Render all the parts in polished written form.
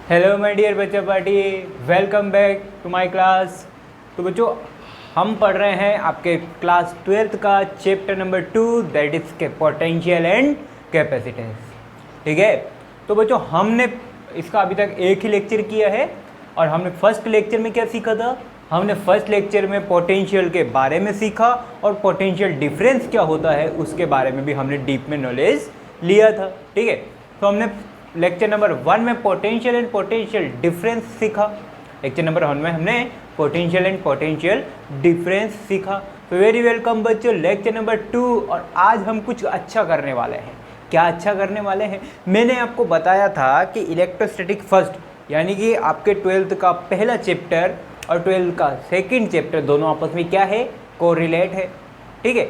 Hello my dear बच्चा party, welcome back to my class. तो बच्चों, हम पढ़ रहे हैं आपके क्लास 12th का चैप्टर नंबर 2, दैट इज़ के पोटेंशियल एंड कैपेसिटेंस। ठीक है। तो बच्चों, हमने इसका अभी तक एक ही लेक्चर किया है और हमने फर्स्ट लेक्चर में क्या सीखा था? हमने फर्स्ट लेक्चर में पोटेंशियल के बारे में सीखा और पोटेंशियल डिफरेंस क्या होता है उसके बारे में भी हमने डीप में नॉलेज लिया था। ठीक है। तो हमने लेक्चर नंबर 1 में पोटेंशियल एंड पोटेंशियल डिफरेंस सीखा। लेक्चर नंबर 1 में हमने पोटेंशियल एंड पोटेंशियल डिफरेंस सीखा। तो वेरी वेलकम बच्चों, लेक्चर नंबर 2। और आज हम कुछ अच्छा करने वाले हैं। क्या अच्छा करने वाले हैं? मैंने आपको बताया था कि इलेक्ट्रोस्टैटिक फर्स्ट यानी कि आपके 12th का पहला चैप्टर और 12th का सेकंड चैप्टर दोनों आपस में क्या है? कोरिलेट है। ठीक है।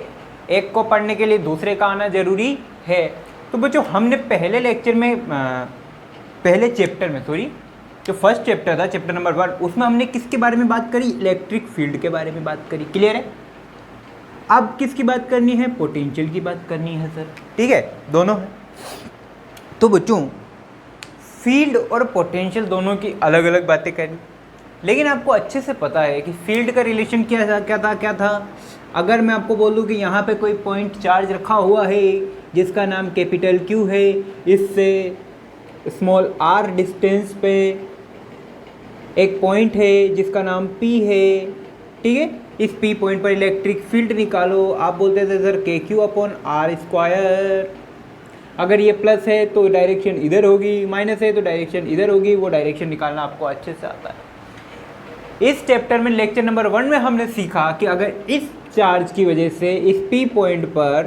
एक को पढ़ने के लिए दूसरे का आना जरूरी है। तो बच्चों, हमने पहले लेक्चर में पहले चैप्टर में जो फर्स्ट चैप्टर था, चैप्टर नंबर 1, उसमें हमने किसके बारे में बात करी? इलेक्ट्रिक फील्ड के बारे में बात करी। क्लियर है? अब किसकी बात करनी है? पोटेंशियल की बात करनी है सर। ठीक है, दोनों है। तो बच्चों, फील्ड और पोटेंशियल दोनों की अलग अलग बातें करी, लेकिन आपको अच्छे से पता है कि फील्ड का रिलेशन क्या था। अगर मैं आपको बोलूँ कि यहाँ पे कोई पॉइंट चार्ज रखा हुआ है जिसका नाम कैपिटल Q है, इससे स्मॉल r डिस्टेंस पे एक पॉइंट है जिसका नाम P है। ठीक है। इस P पॉइंट पर इलेक्ट्रिक फील्ड निकालो। आप बोलते थे सर KQ/r²। अगर ये प्लस है तो डायरेक्शन इधर होगी, माइनस है तो डायरेक्शन इधर होगी। वो डायरेक्शन निकालना आपको अच्छे से आता है। इस चैप्टर में लेक्चर नंबर 1 में हमने सीखा कि अगर इस चार्ज की वजह से इस P पॉइंट पर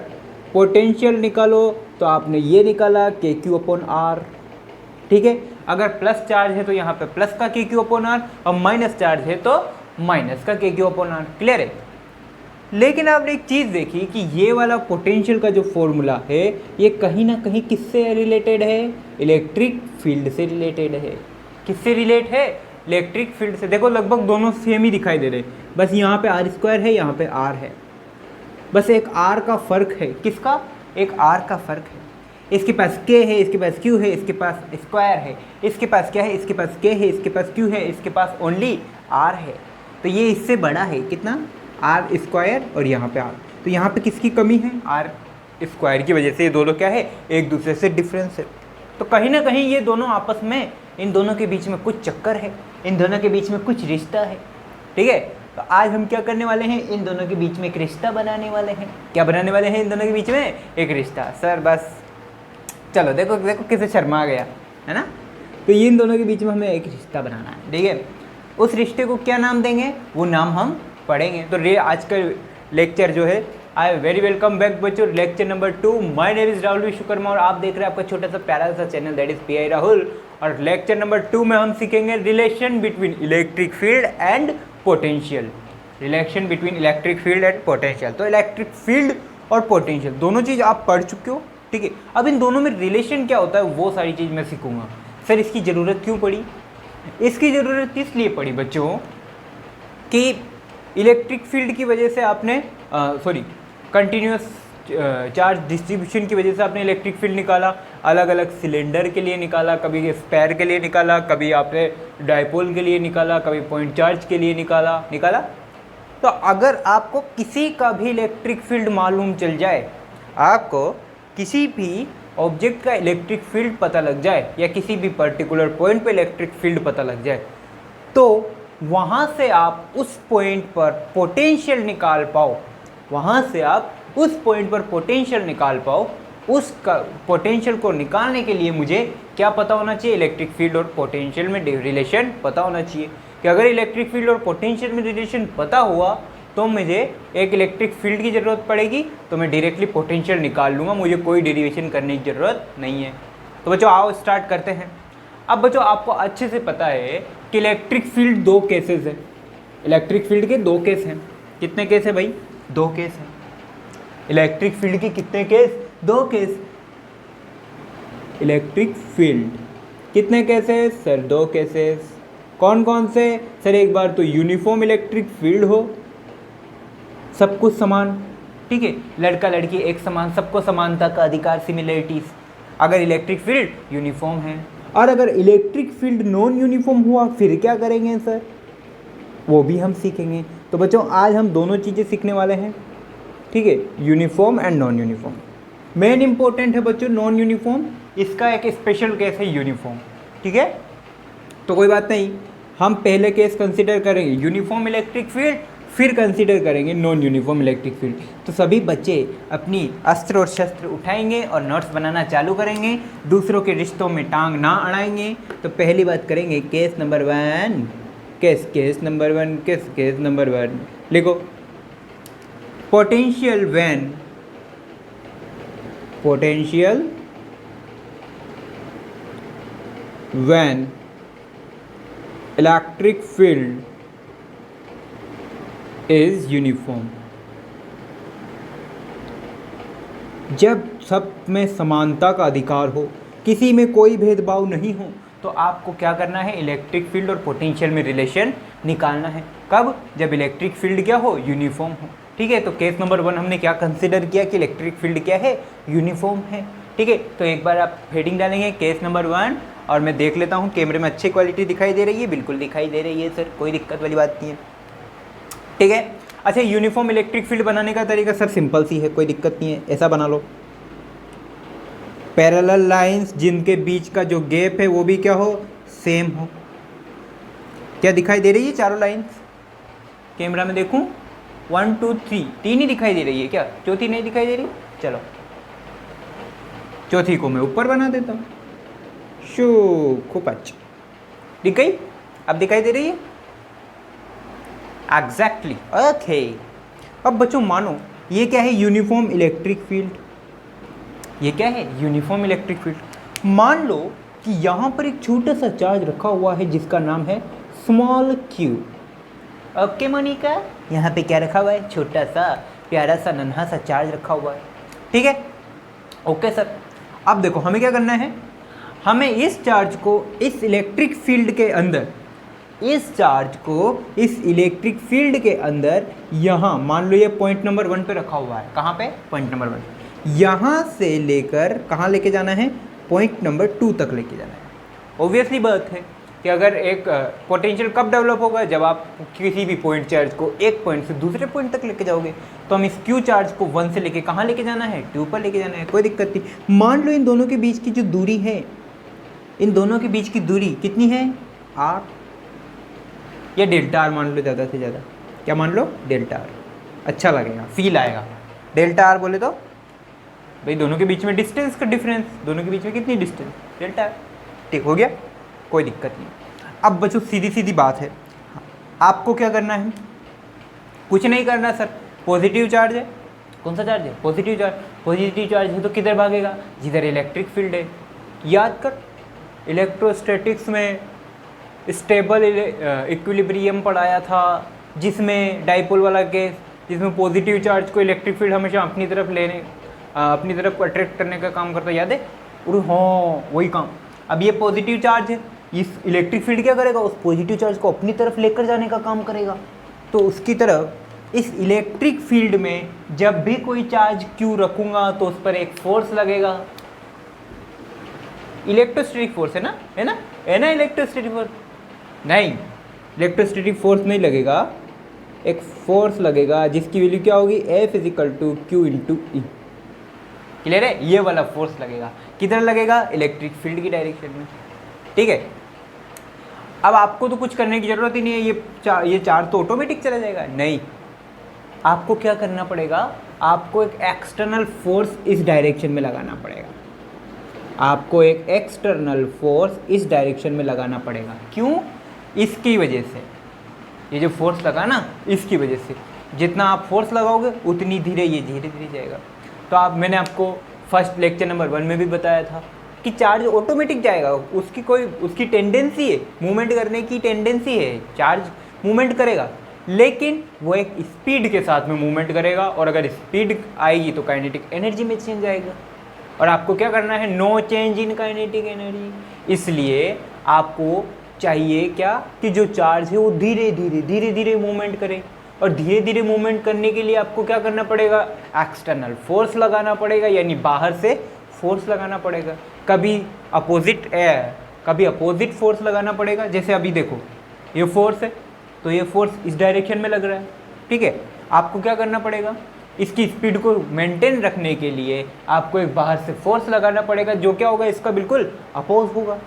पोटेंशियल निकालो तो आपने ये निकाला KQ/r। ठीक है। अगर प्लस चार्ज है तो यहाँ पे प्लस का KQ/r और माइनस चार्ज है तो माइनस का KQ/r। क्लियर है? लेकिन आपने एक चीज़ देखी कि ये वाला पोटेंशियल का जो फॉर्मूला है ये कहीं ना कहीं किससे रिलेटेड है? इलेक्ट्रिक फील्ड से रिलेटेड है। किससे रिलेट है? इलेक्ट्रिक फील्ड से। देखो, लगभग दोनों सेम ही दिखाई दे रहे, बस यहाँ पे r² है, यहाँ पे r है। बस एक r का फर्क है। किसका? एक r का फर्क है। इसके पास k है, इसके पास q है, इसके पास स्क्वायर है। इसके पास क्या है? इसके पास k है, इसके पास q है, इसके पास ओनली r है। तो ये इससे बड़ा है। कितना? r² और यहाँ पे r। तो यहाँ पे किसकी कमी है? r² की वजह से ये दोनों क्या है? एक दूसरे से डिफरेंस है। तो कहीं ना कहीं ये दोनों आपस में, इन दोनों के बीच में कुछ चक्कर है, इन दोनों के बीच में कुछ रिश्ता है। ठीक है। तो आज हम क्या करने वाले हैं? इन दोनों के बीच में एक रिश्ता बनाने वाले हैं। क्या बनाने वाले हैं? इन दोनों के बीच में एक रिश्ता। सर बस चलो, देखो किसे शर्मा गया है ना। तो इन दोनों के बीच में हमें एक रिश्ता बनाना है। ठीक है। उस रिश्ते को क्या नाम देंगे? वो नाम हम पढ़ेंगे। तो आज का लेक्चर जो है, आई वेरी वेलकम बैक बच्चों, lecture number 2। My name is Rahul Vishwakarma और आप देख रहे हैं आपका छोटा सा प्यारा सा channel, that is PI Rahul. और लेक्चर नंबर 2 में हम सीखेंगे relation between electric field and potential. Relation between electric field and potential. तो इलेक्ट्रिक फील्ड और पोटेंशियल दोनों चीज़ आप पढ़ चुके हो। ठीक है। अब इन दोनों में रिलेशन क्या होता है वो सारी चीज़ मैं सीखूंगा। सर इसकी ज़रूरत क्यों पड़ी? इसकी ज़रूरत इसलिए पड़ी बच्चों कि इलेक्ट्रिक फील्ड की वजह से आपने कंटिन्यूस चार्ज डिस्ट्रीब्यूशन की वजह से आपने इलेक्ट्रिक फील्ड निकाला। अलग अलग सिलेंडर के लिए निकाला, कभी स्पेयर के लिए निकाला, कभी आपने डायपोल के लिए निकाला, कभी पॉइंट चार्ज के लिए निकाला। तो अगर आपको किसी का भी इलेक्ट्रिक फील्ड मालूम चल जाए, आपको किसी भी ऑब्जेक्ट का इलेक्ट्रिक फील्ड पता लग जाए या किसी भी पर्टिकुलर पॉइंट पे इलेक्ट्रिक फील्ड पता लग जाए, तो वहाँ से आप उस पॉइंट पर पोटेंशियल निकाल पाओ। वहाँ से आप उस पॉइंट पर पोटेंशियल निकाल पाओ। उस पोटेंशियल को निकालने के लिए मुझे क्या पता होना चाहिए? इलेक्ट्रिक फील्ड और पोटेंशियल में रिलेशन पता होना चाहिए। कि अगर इलेक्ट्रिक फील्ड और पोटेंशियल में रिलेशन पता हुआ तो मुझे एक इलेक्ट्रिक फील्ड की ज़रूरत पड़ेगी, तो मैं डायरेक्टली पोटेंशियल निकाल लूँगा, मुझे कोई डेरिवेशन करने की ज़रूरत नहीं है। तो बच्चों आओ स्टार्ट करते हैं। अब बच्चों, आपको अच्छे से पता है कि इलेक्ट्रिक फील्ड 2 केसेस है। इलेक्ट्रिक फील्ड के 2 केस हैं। कितने केस है भाई? 2 केस हैं। इलेक्ट्रिक फील्ड के कितने केस? 2 केस। इलेक्ट्रिक फील्ड कितने केस है सर? 2 केसेस। कौन कौन से सर? एक बार तो यूनिफॉर्म इलेक्ट्रिक फील्ड हो, सब कुछ समान। ठीक है। लड़का लड़की एक समान, सबको समानता का अधिकार, सिमिलरिटीज। अगर इलेक्ट्रिक फील्ड यूनिफॉर्म है। और अगर इलेक्ट्रिक फील्ड नॉन यूनिफॉर्म हुआ फिर क्या करेंगे सर, वो भी हम सीखेंगे। तो बच्चों आज हम दोनों चीज़ें सीखने वाले हैं, ठीक है, uniform and non uniform. Main important है बच्चों नॉन यूनिफॉर्म, इसका एक स्पेशल केस है यूनिफॉर्म, ठीक है। तो कोई बात नहीं, हम पहले केस कंसिडर करेंगे यूनिफॉर्म इलेक्ट्रिक फील्ड, फिर कंसिडर करेंगे नॉन यूनिफॉर्म इलेक्ट्रिक फील्ड। तो सभी बच्चे अपनी अस्त्र और शस्त्र उठाएंगे और नोट्स बनाना चालू करेंगे, दूसरों के रिश्तों में टांग ना अड़ाएंगे। तो पहली बात करेंगे case number 1, case number 1, case number 1 लिखो। Potential when electric field is uniform. जब सब में समानता का अधिकार हो, किसी में कोई भेदभाव नहीं हो, तो आपको क्या करना है, इलेक्ट्रिक फील्ड और पोटेंशियल में रिलेशन निकालना है। कब? जब इलेक्ट्रिक फील्ड क्या हो, यूनिफॉर्म हो, ठीक है। तो केस नंबर 1 हमने क्या कंसिडर किया कि इलेक्ट्रिक फील्ड क्या है, यूनिफॉर्म है, ठीक है। तो एक बार आप हेडिंग डालेंगे केस नंबर 1, और मैं देख लेता हूँ कैमरे में अच्छी क्वालिटी दिखाई दे रही है, बिल्कुल दिखाई दे रही है सर, कोई दिक्कत वाली बात नहीं है, ठीक है। अच्छा, यूनिफॉर्म इलेक्ट्रिक फील्ड बनाने का तरीका सर सिंपल सी है, कोई दिक्कत नहीं है, ऐसा बना लो। पैरेलल लाइंस जिनके बीच का जो गैप है वो भी क्या हो, सेम हो। क्या दिखाई दे रही है चारों लाइंस, कैमरा में देखूं, 1 2 3, 3 ही दिखाई दे रही है क्या, चौथी नहीं दिखाई दे रही? चलो चौथी को मैं ऊपर बना देता हूँ, शो खूब अच्छा दिख गई, अब दिखाई दे रही है एग्जैक्टली, ओके। अब बच्चों मानो ये क्या है, यूनिफॉर्म इलेक्ट्रिक फील्ड, ये क्या है, यूनिफॉर्म इलेक्ट्रिक फील्ड। मान लो कि यहाँ पर एक छोटा सा चार्ज रखा हुआ है जिसका नाम है स्मॉल q। ओके मोनिका, यहाँ पे क्या रखा हुआ है, छोटा सा प्यारा सा नन्हा सा चार्ज रखा हुआ है, ठीक है, ओके सर। अब देखो हमें क्या करना है, हमें इस चार्ज को इस इलेक्ट्रिक फील्ड के अंदर, इस चार्ज को इस इलेक्ट्रिक फील्ड के अंदर, यहाँ मान लो ये पॉइंट नंबर 1 पे रखा हुआ है, कहाँ पे, पॉइंट नंबर 1, यहाँ से लेकर कहाँ लेके जाना है, पॉइंट नंबर 2 तक लेके जाना है। ऑब्वियसली बात है कि अगर एक पोटेंशियल कब डेवलप होगा, जब आप किसी भी पॉइंट चार्ज को एक पॉइंट से दूसरे पॉइंट तक लेके जाओगे। तो हम इस क्यू चार्ज को 1 से लेके कहाँ लेके जाना है, 2 पर लेके जाना है, कोई दिक्कत नहीं। मान लो इन दोनों के बीच की जो दूरी है, इन दोनों के बीच की दूरी कितनी है, r, या डेल्टा आर मान लो, ज़्यादा से ज़्यादा क्या मान लो, डेल्टा आर, अच्छा लगेगा, फील आएगा। डेल्टा आर बोले तो भाई दोनों के बीच में डिस्टेंस का डिफरेंस, दोनों के बीच में कितनी डिस्टेंस, डेल्टा आर, ठीक हो गया, कोई दिक्कत नहीं। अब बच्चों सीधी सीधी बात है, आपको क्या करना है, कुछ नहीं करना सर, पॉजिटिव चार्ज है, कौन सा चार्ज है, पॉजिटिव चार्ज, पॉजिटिव चार्ज है तो किधर भागेगा, जिधर इलेक्ट्रिक फील्ड है। याद कर, इलेक्ट्रोस्टैटिक्स में स्टेबल इक्विलिब्रियम पढ़ाया था, जिसमें डाइपोल वाला केस, जिसमें पॉजिटिव चार्ज को इलेक्ट्रिक फील्ड हमेशा अपनी तरफ लेने, अपनी तरफ अट्रैक्ट करने का काम करता है, याद है? और हाँ वही काम। अब ये पॉजिटिव चार्ज है, इस इलेक्ट्रिक फील्ड क्या करेगा, उस पॉजिटिव चार्ज को अपनी तरफ लेकर जाने का काम करेगा। तो उसकी तरफ इस इलेक्ट्रिक फील्ड में जब भी कोई चार्ज Q रखूँगा तो उस पर एक फोर्स लगेगा, इलेक्ट्रोस्टैटिक फोर्स है ना, है ना, है ना, इलेक्ट्रोस्टैटिक फोर्स नहीं, इलेक्ट्रोस्टैटिक फोर्स नहीं लगेगा, एक फोर्स लगेगा जिसकी वैल्यू क्या होगी, F = Q × E। क्लियर है, ये वाला फोर्स लगेगा, किधर लगेगा, इलेक्ट्रिक फील्ड की डायरेक्शन में, ठीक है। अब आपको तो कुछ करने की ज़रूरत ही नहीं है, ये चार्ज तो ऑटोमेटिक चला जाएगा, नहीं, आपको क्या करना पड़ेगा, आपको एक एक्सटर्नल फोर्स इस डायरेक्शन में लगाना पड़ेगा, आपको एक एक्सटर्नल फोर्स इस डायरेक्शन में लगाना पड़ेगा। क्यों? इसकी वजह से, ये जो फोर्स लगा ना, इसकी वजह से जितना आप फोर्स लगाओगे उतनी धीरे ये धीरे धीरे जाएगा। तो आप, मैंने आपको फर्स्ट लेक्चर नंबर 1 में भी बताया था कि चार्ज ऑटोमेटिक जाएगा, उसकी टेंडेंसी है, मूवमेंट करने की टेंडेंसी है, चार्ज मूवमेंट करेगा, लेकिन वो एक स्पीड के साथ में मूवमेंट करेगा, और अगर स्पीड आएगी तो काइनेटिक एनर्जी में चेंज आएगा। और आपको क्या करना है, no change in kinetic energy. इसलिए आपको चाहिए क्या, कि जो चार्ज है वो धीरे धीरे मूवमेंट करे, और धीरे धीरे मूवमेंट करने के लिए आपको क्या करना पड़ेगा, एक्सटर्नल फोर्स लगाना पड़ेगा, यानी बाहर से फोर्स लगाना पड़ेगा। कभी अपोजिट कभी अपोजिट फोर्स लगाना पड़ेगा। जैसे अभी देखो ये फोर्स है तो ये फोर्स इस डायरेक्शन में लग रहा है, ठीक है। आपको क्या करना पड़ेगा, इसकी स्पीड को मेंटेन रखने के लिए आपको एक बाहर से फोर्स लगाना पड़ेगा जो क्या होगा, इसका बिल्कुल अपोज होगा।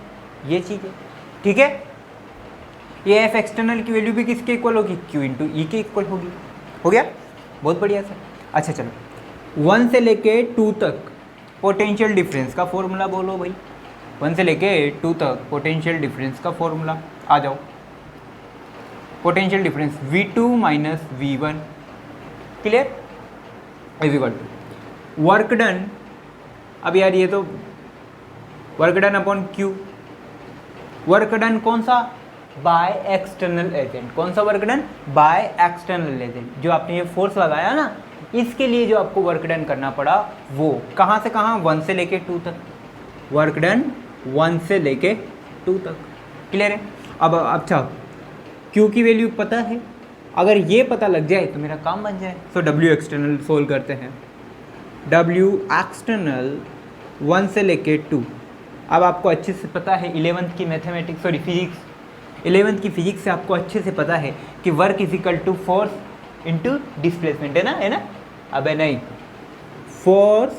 ये चीज़ है, ठीक है। ये एफ एक्सटर्नल की वैल्यू भी किसके इक्वल होगी, क्यू इंटू ई के इक्वल होगी। हो गया, बहुत बढ़िया सर। अच्छा चलो 1 से लेके 2 तक पोटेंशियल डिफरेंस का फॉर्मूला बोलो भाई। 1 से लेके 2 तक पोटेंशियल डिफरेंस का फॉर्मूला आ जाओ। Potential difference V2 minus V1, clear, is equal to work done. अब यार ये तो work done upon Q, work done कौन सा, बाय एक्सटर्नल एजेंट। कौन सा work done, by external agent. जो आपने ये फोर्स लगाया ना, इसके लिए जो आपको वर्क डन करना पड़ा वो कहाँ से कहाँ, 1 से लेके 2 तक। वर्क डन 1 से लेके 2 तक, क्लियर है। अब अच्छा क्यू की वैल्यू पता है, अगर ये पता लग जाए तो मेरा काम बन जाए। सो डब्ल्यू एक्सटर्नल सोल्व करते हैं। डब्ल्यू एक्सटर्नल 1 से लेके 2। अब आपको अच्छे से पता है 11th की मैथमेटिक्स, सॉरी फिजिक्स, 11th की फिजिक्स से आपको अच्छे से पता है कि work is equal to force into displacement, है ना, है ना। अबे नहीं, फोर्स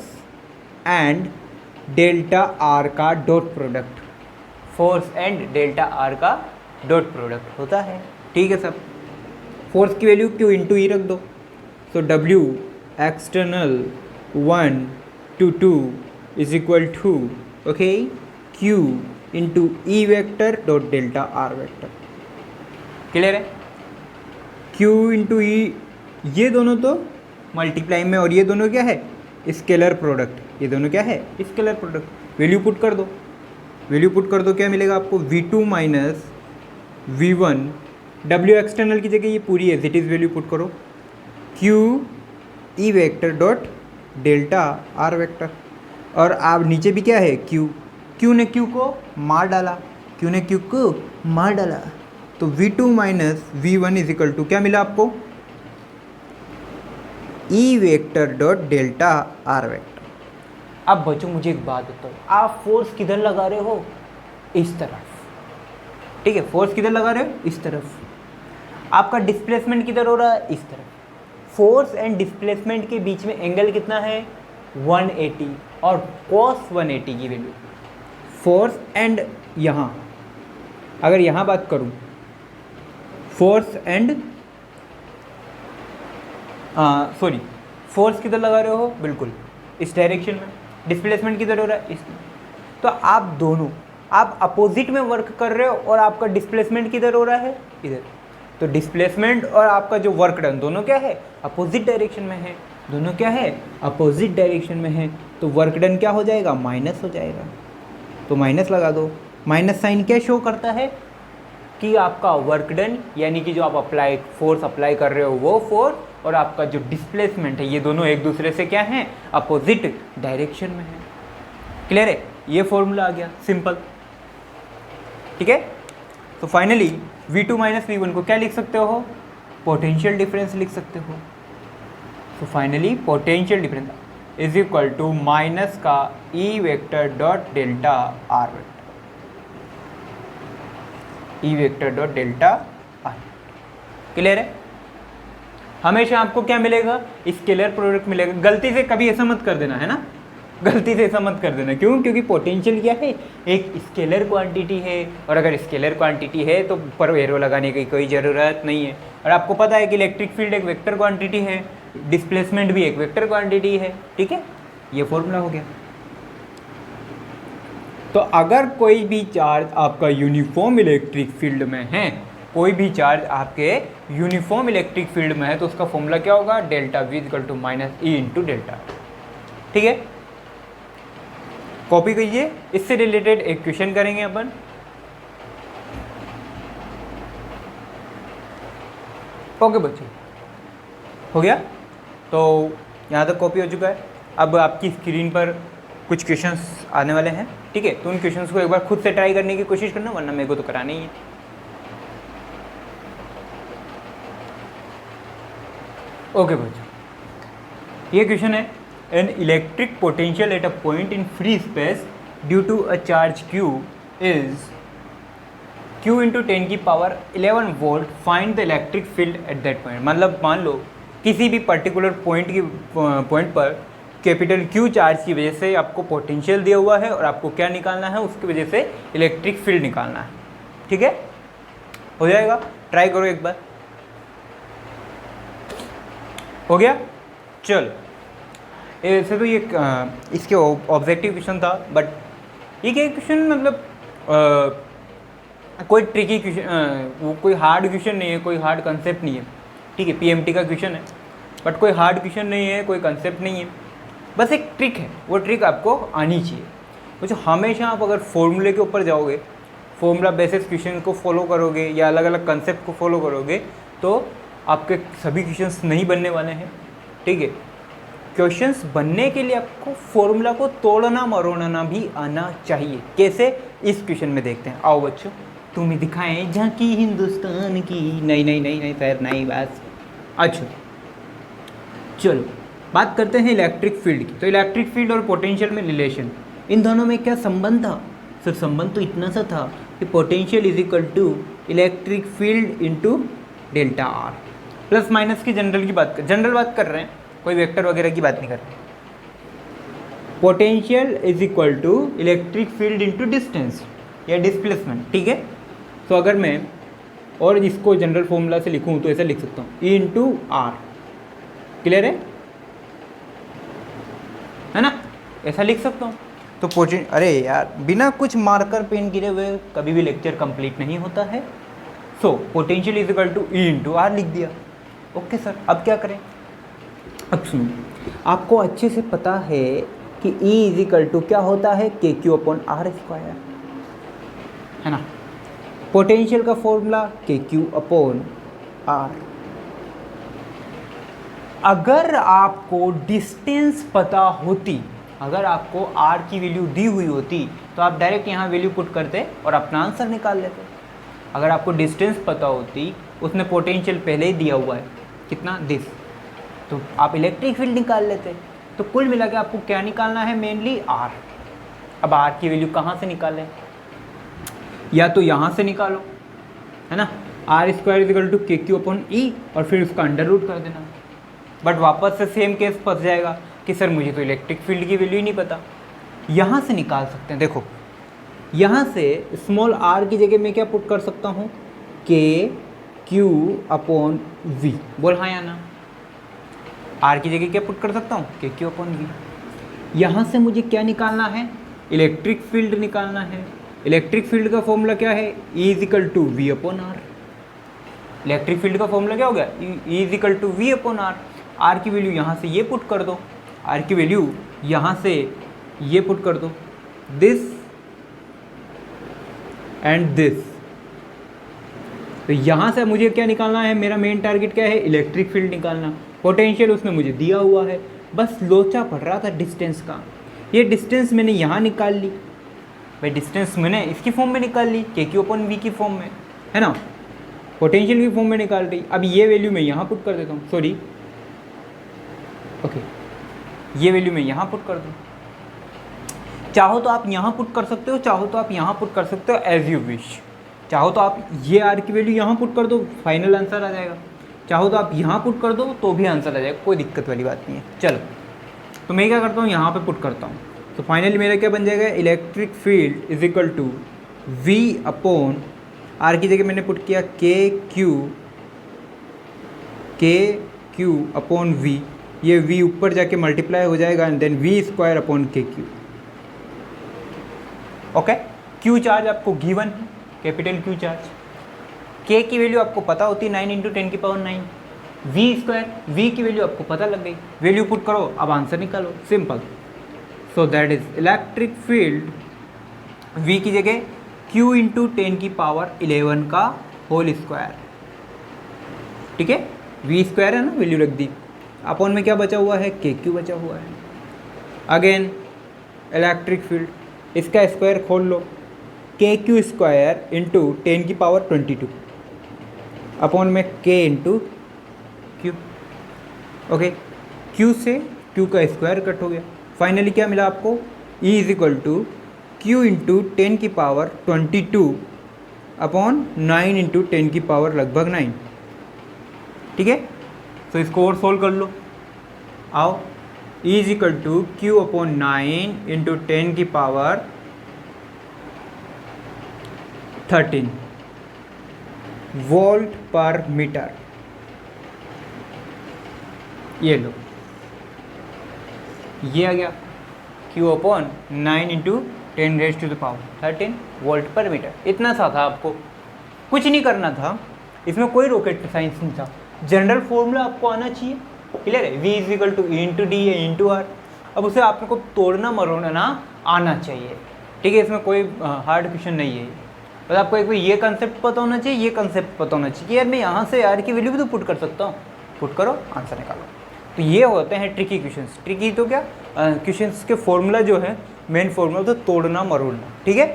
एंड डेल्टा आर का dot product, force and delta R का डॉट प्रोडक्ट होता है, ठीक है सब। फोर्स की वैल्यू क्यू इंटू ई रख दो। So W external 1 to 2 is equal to, okay, Q into E vector dot delta R vector, clear है। क्यू इंटू ई, ये दोनों तो मल्टीप्लाई में, और ये दोनों क्या है, स्केलर प्रोडक्ट। ये दोनों क्या है, स्केलर प्रोडक्ट। वैल्यू पुट कर दो, वैल्यू पुट कर दो, क्या मिलेगा आपको, V2 minus V1। W external की जगह ये पूरी as it is value put करो, Q E vector dot delta R vector. और आप नीचे भी क्या है, क्यू, क्यू ने क्यू को मार डाला, क्यू ने क्यू को मार डाला। तो V2 minus V1 is equal to क्या मिला आपको, ई vector dot delta R vector. अब बच्चों मुझे एक बात बताओ, आप फोर्स किधर लगा रहे हो, इस तरफ, ठीक है। फोर्स किधर लगा रहे हो, इस तरफ। आपका डिस्प्लेसमेंट किधर हो रहा है, इस तरफ। फोर्स एंड डिस्प्लेसमेंट के बीच में एंगल कितना है, 180, और cos 180 की वैल्यू। फोर्स एंड यहाँ अगर यहाँ बात करूँ, फोर्स एंड सॉरी, फोर्स किधर लगा रहे हो, बिल्कुल इस डायरेक्शन में। डिस्प्लेसमेंट किधर हो रहा है, इसमें। तो आप दोनों, आप अपोजिट में वर्क कर रहे हो और आपका डिस्प्लेसमेंट किधर हो रहा है, इधर। तो डिस्प्लेसमेंट और आपका जो वर्क डन दोनों क्या है, अपोजिट डायरेक्शन में है। दोनों क्या है, अपोजिट डायरेक्शन में है। तो वर्क डन क्या हो जाएगा, माइनस हो जाएगा। तो माइनस लगा दो। माइनस साइन क्या शो करता है कि आपका वर्क डन, यानी कि जो आप फोर्स अप्लाई कर रहे हो वो फोर्स, और आपका जो डिस्प्लेसमेंट है, ये दोनों एक दूसरे से क्या हैं, अपोजिट डायरेक्शन में है। क्लियर है, ये फॉर्मूला आ गया, सिंपल, ठीक है। तो फाइनली V2 माइनस V1 को क्या लिख सकते हो, पोटेंशियल डिफरेंस लिख सकते हो। तो finally potential difference is equal to minus का E vector dot delta R vector, E vector dot delta R. Clear है। हमेशा आपको क्या मिलेगा, स्केलर प्रोडक्ट मिलेगा। गलती से कभी ऐसा मत कर देना, है ना, गलती से ऐसा मत कर देना। क्यों, क्योंकि पोटेंशियल क्या है, एक स्केलर क्वांटिटी है, और अगर स्केलर क्वांटिटी है तो ऊपर एरो लगाने की कोई ज़रूरत नहीं है। और आपको पता है कि इलेक्ट्रिक फील्ड एक वेक्टर क्वांटिटी है, डिस्प्लेसमेंट भी एक वेक्टर क्वांटिटी है, ठीक है। ये फॉर्मूला हो गया। तो अगर कोई भी चार्ज आपका यूनिफॉर्म इलेक्ट्रिक फील्ड में है, कोई भी चार्ज आपके यूनिफॉर्म इलेक्ट्रिक फील्ड में है, तो उसका फॉर्मूला क्या होगा, delta V equal to minus E into delta, ठीक है। कॉपी कीजिए। इससे रिलेटेड एक क्वेश्चन करेंगे अपन। ओके बच्चों, हो गया। तो यहाँ तक कॉपी हो चुका है। अब आपकी स्क्रीन पर कुछ क्वेश्चंस आने वाले हैं, ठीक है। तो उन क्वेश्चंस को एक बार खुद से ट्राई करने की कोशिश करना, वरना मेरे को तो कराना ही है। ओके बच्चों, ये क्वेश्चन है, an electric potential at a point in free space due to a charge q is Q into 10⁻11 volt, find the electric field at that point. मतलब मान लो किसी भी पर्टिकुलर पॉइंट पर कैपिटल Q चार्ज की वजह से आपको पोटेंशियल दिया हुआ है और आपको क्या निकालना है, उसकी वजह से इलेक्ट्रिक फील्ड निकालना है। ठीक है, हो जाएगा, ट्राई करो एक बार। हो गया, चल। ऐसे तो ये इसके ऑब्जेक्टिव क्वेश्चन था, बट ये क्या क्वेश्चन मतलब कोई ट्रिकी क्वेश्चन, वो कोई हार्ड क्वेश्चन नहीं है, कोई हार्ड कंसेप्ट नहीं है। ठीक है, पीएमटी का क्वेश्चन है, बट कोई हार्ड क्वेश्चन नहीं है, कोई कंसेप्ट नहीं है, बस एक ट्रिक है। वो ट्रिक आपको आनी चाहिए। कुछ हमेशा आप अगर फॉर्मूले के ऊपर जाओगे, फॉर्मूला बेसिस क्वेश्चन को फॉलो करोगे या अलग अलग कंसेप्ट को फॉलो करोगे, तो आपके सभी क्वेश्चंस नहीं बनने वाले हैं। ठीक है, क्वेश्चंस बनने के लिए आपको फॉर्मूला को तोड़ना मरोड़ना भी आना चाहिए। कैसे, इस क्वेश्चन में देखते हैं। आओ बच्चों, तुम्हें दिखाएं झांकी हिंदुस्तान की। नहीं नहीं नहीं नहीं सर, नहीं बस। अच्छा चलो बात करते हैं इलेक्ट्रिक फील्ड की। तो इलेक्ट्रिक फील्ड और पोटेंशियल में रिलेशन, इन दोनों में क्या संबंध था? सर संबंध तो इतना सा था कि potential is equal to electric field into delta R. Plus minus की जनरल बात कर रहे हैं, कोई वेक्टर वगैरह की बात नहीं कर रहे। Potential is equal to electric field into distance या डिस्प्लेसमेंट। ठीक है, तो अगर मैं और इसको जनरल फॉर्मूला से लिखूं तो ऐसा लिख सकता हूँ, ई इंटू आर। क्लियर है ना, ऐसा लिख सकता हूँ। तो अरे यार, बिना कुछ मार्कर पेन गिरे हुए कभी भी लेक्चर कंप्लीट नहीं होता है। So potential is equal to E into R लिख दिया। ओके सर, अब क्या करें? अब सुनो, आपको अच्छे से पता है कि E इज इक्वल टू क्या होता है, के क्यू अपॉन आर स्क्वायर, है ना। पोटेंशियल का फॉर्मूला के क्यू अपॉन आर। अगर आपको डिस्टेंस पता होती, अगर आपको आर की वैल्यू दी हुई होती, तो आप डायरेक्ट यहाँ वैल्यू पुट करते और अपना आंसर निकाल लेते। अगर आपको डिस्टेंस पता होती, उसने पोटेंशियल पहले ही दिया हुआ है कितना, दिस, तो आप इलेक्ट्रिक फील्ड निकाल लेते। तो कुल मिला के आपको क्या निकालना है, मेनली आर। अब आर की वैल्यू कहाँ से निकालें? या तो यहाँ से निकालो, है ना, R square is equal to K Q upon E, और फिर उसका अंडर रूट कर देना। बट वापस से सेम केस फंस जाएगा कि सर मुझे तो इलेक्ट्रिक फील्ड की वैल्यू ही नहीं पता। यहाँ से निकाल सकते हैं। देखो, यहाँ से स्मॉल आर की जगह मैं क्या पुट कर सकता हूँ, के क्यू अपॉन वी। बोल हाँ या ना? आर की जगह क्या पुट कर सकता हूँ, के क्यू अपॉन वी। यहाँ से मुझे क्या निकालना है, इलेक्ट्रिक फील्ड निकालना है। इलेक्ट्रिक फील्ड का फॉर्मूला क्या है, E is equal to V upon R. Electric field का फॉर्मूला क्या हो गया, E is equal to V upon R. R की वैल्यू यहाँ से ये पुट कर दो, आर की वैल्यू यहाँ से ये पुट कर दो, दिस एंड दिस। तो यहाँ से मुझे क्या निकालना है, मेरा मेन टारगेट क्या है, इलेक्ट्रिक फील्ड निकालना। पोटेंशियल उसने मुझे दिया हुआ है, बस लोचा पड़ रहा था डिस्टेंस का। ये डिस्टेंस मैंने यहाँ निकाल ली भाई, डिस्टेंस मैंने इसकी फॉर्म में निकाल ली, के क्यू अपन वी की फॉर्म में, है ना, पोटेंशियल की फॉर्म में निकाल रही। अब ये वैल्यू मैं यहाँ पुट कर देता हूँ, सॉरी ओके, ये वैल्यू मैं यहाँ पुट कर दूँ। चाहो तो आप यहाँ पुट कर सकते हो, चाहो तो आप यहाँ पुट कर सकते हो, एज यू विश। चाहो तो आप ये आर की वैल्यू यहाँ पुट कर दो, फाइनल आंसर आ जाएगा। चाहो तो आप यहाँ पुट कर दो तो भी आंसर आ जाएगा, कोई दिक्कत वाली बात नहीं है। चलो, तो मैं क्या करता हूँ, यहाँ पे पुट करता हूँ। तो फाइनली मेरा क्या बन जाएगा, electric field is equal to V upon R की जगह मैंने पुट किया के क्यू अपॉन वी। ये वी ऊपर जाके मल्टीप्लाई हो जाएगा and then V square upon K Q. Okay, Q charge आपको गिवन है, कैपिटल क्यू चार्ज। के की वैल्यू आपको पता होती है 9 इंटू 10⁹। वी स्क्वायर, वी की वैल्यू आपको पता लग गई, वैल्यू पुट करो, अब आंसर निकालो, simple. So that is electric field V की जगह q इंटू 10⁻11 का होल स्क्वायर। ठीक है, वी स्क्वायर है ना, वैल्यू रख दी, अपॉन में क्या बचा हुआ है, के क्यू बचा हुआ है। अगेन इलेक्ट्रिक फील्ड, इसका स्क्वायर खोल लो, के क्यू स्क्वायर इंटू 10⁻22 अपॉन में K into Q. Okay, Q से क्यू का स्क्वायर कट हो गया। फाइनली क्या मिला आपको, E is equal to Q into 10⁻22 upon 9 into 10⁻, लगभग 9। ठीक है, तो इसको और सोल्व कर लो। आओ, E is equal to Q upon 9 into 10⁻13 volt per metre. ये लो, ये आ गया Q upon 9 into 10⁻13 volt per metre. इतना सा था, आपको कुछ नहीं करना था, इसमें कोई रॉकेट साइंस नहीं था। जनरल फॉर्मूला आपको आना चाहिए, क्लियर है। V is equal to E into D या इंटू आर। अब उसे आपको तोड़ना मरोड़ना आना चाहिए, ठीक है। इसमें कोई हार्ड क्वेश्चन नहीं है, बस आपको एक बार ये कंसेप्ट पता होना चाहिए, ये कंसेप्ट पता होना चाहिए कि यार मैं यहाँ से यार की वैल्यू भी तो पुट कर सकता हूँ। पुट करो, आंसर निकालो। तो ये होते हैं ट्रिकी क्वेश्चंस। ट्रिकी तो क्या, क्वेश्चंस के फॉर्मूला जो है, मेन फॉर्मूला तो तोड़ना मरोड़ना, ठीक है।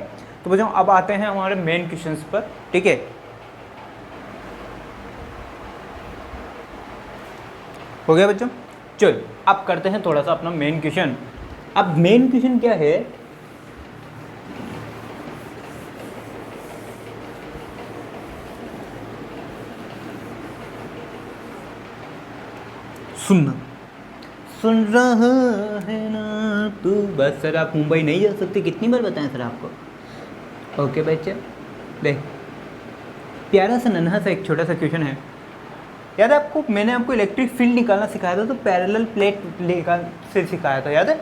तो बच्चों अब आते हैं हमारे मेन क्वेश्चंस पर, ठीक है। हो गया बच्चों, चलो अब करते हैं थोड़ा सा अपना मेन क्वेश्चन। अब मेन क्वेश्चन क्या है, सुनना, सुन रहा है ना तू। बस सर आप मुंबई नहीं जा सकते, कितनी बार बताएं सर आपको। ओके बच्चे, देख प्यारा सा नन्हा सा एक छोटा सा क्वेश्चन है। याद है आपको, मैंने आपको इलेक्ट्रिक फील्ड निकालना सिखाया था, तो पैरेलल प्लेट निकाल से सिखाया था, याद है।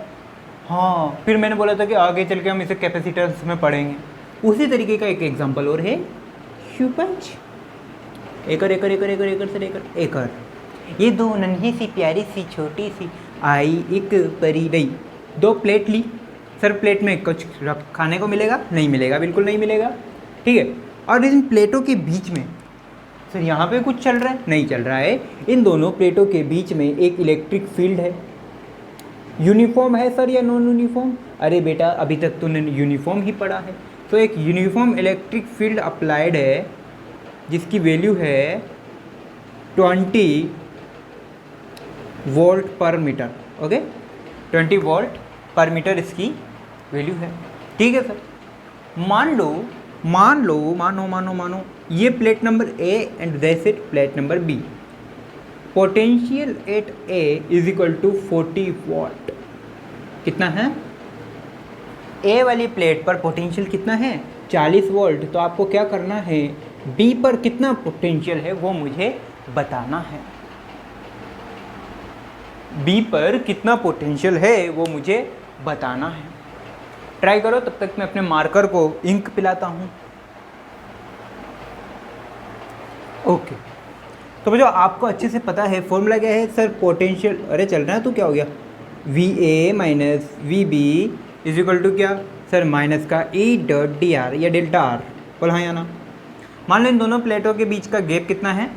हाँ, फिर मैंने बोला था कि आगे चल के हम इसे कैपेसिटर्स में पढ़ेंगे। उसी तरीके का एक एग्जांपल और है, शुपंच। एकड़ एकड़ एकड़ एकड़ एकड़ से एकड़ एकड़, ये दो नन्ही सी प्यारी सी छोटी सी आई एक परी नहीं। दो प्लेट ली सर, प्लेट में कुछ खाने को मिलेगा? नहीं मिलेगा, बिल्कुल नहीं मिलेगा, ठीक है। और इन प्लेटों के बीच में सर यहाँ पे कुछ चल रहा है? नहीं चल रहा है। इन दोनों प्लेटों के बीच में एक इलेक्ट्रिक फील्ड है। यूनिफॉर्म है सर या नॉन यूनिफॉर्म? अरे बेटा अभी तक तूने यूनिफॉर्म ही पढ़ा है। तो एक यूनिफॉर्म इलेक्ट्रिक फील्ड अप्लाइड है, जिसकी वैल्यू है 20 volt per metre. Okay, 20 volt per metre इसकी वैल्यू है, ठीक है सर। मानो ये plate number A and that's it plate number B. Potential at A is equal to 40 watt. कितना है? ए वाली प्लेट पर पोटेंशियल कितना है? 40 वोल्ट। तो आपको क्या करना है, बी पर कितना पोटेंशियल है वो मुझे बताना है। बी पर कितना पोटेंशियल है वो मुझे बताना है। ट्राई करो, तब तक मैं अपने मार्कर को इंक पिलाता हूँ। ओके, तो जो आपको अच्छे से पता है फॉर्मूला क्या है सर, पोटेंशियल। अरे चल रहा है तो क्या हो गया, V A minus V B is equal to क्या सर, माइनस का ई डॉट डी आर या डेल्टा आर। बोल हाँ या ना। मान लो इन दोनों प्लेटों के बीच का गैप कितना है,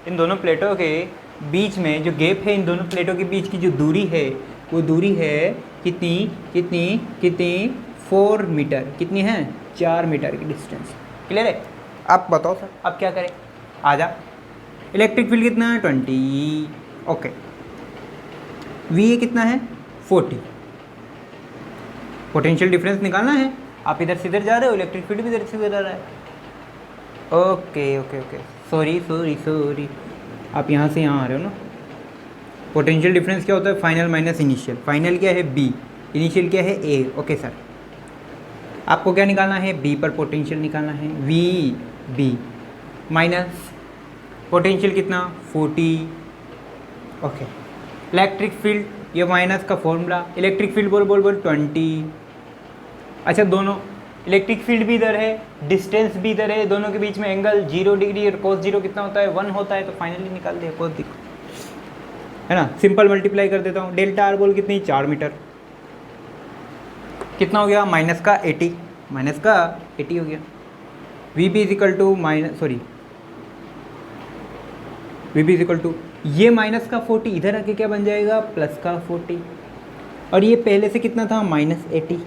इन दोनों प्लेटों के बीच में जो गैप है, इन दोनों प्लेटों के बीच की जो दूरी है वो दूरी है कितनी कितनी कितनी 4 मीटर। कितनी है? 4 मीटर की डिस्टेंस। क्लियर है? आप बताओ सर अब क्या करें, आ जा। इलेक्ट्रिक फील्ड कितना है? 20। ओके, वी ए कितना है? 40। पोटेंशियल डिफरेंस निकालना है। आप इधर से इधर जा रहे हो, इलेक्ट्रिक फील्ड भी इधर से इधर जा रहा है। ओके ओके ओके, सॉरी आप यहाँ से यहाँ आ रहे हो ना। पोटेंशियल डिफरेंस क्या होता है? Final minus initial. फाइनल क्या है? बी। इनिशियल क्या है? ए। ओके सर, आपको क्या निकालना है? बी पर पोटेंशियल निकालना है। वी बी माइनस पोटेंशियल कितना? 40। ओके, इलेक्ट्रिक फील्ड, ये माइनस का फॉर्मूला। इलेक्ट्रिक फील्ड बोल बोल बोल 20। अच्छा, दोनों इलेक्ट्रिक फील्ड भी इधर है, डिस्टेंस भी इधर है, दोनों के बीच में एंगल 0 डिग्री और cos 0 कितना होता है? 1 होता है। तो फाइनली निकाल दिया, cos 0 है ना। सिंपल मल्टीप्लाई कर देता हूँ। डेल्टा आर बोल कितनी? 4 मीटर। कितना हो गया? माइनस का 80 हो गया। V B is equal to V B is equal to ये माइनस का 40 इधर आके क्या बन जाएगा? प्लस का 40। और ये पहले से कितना था? माइनस 80।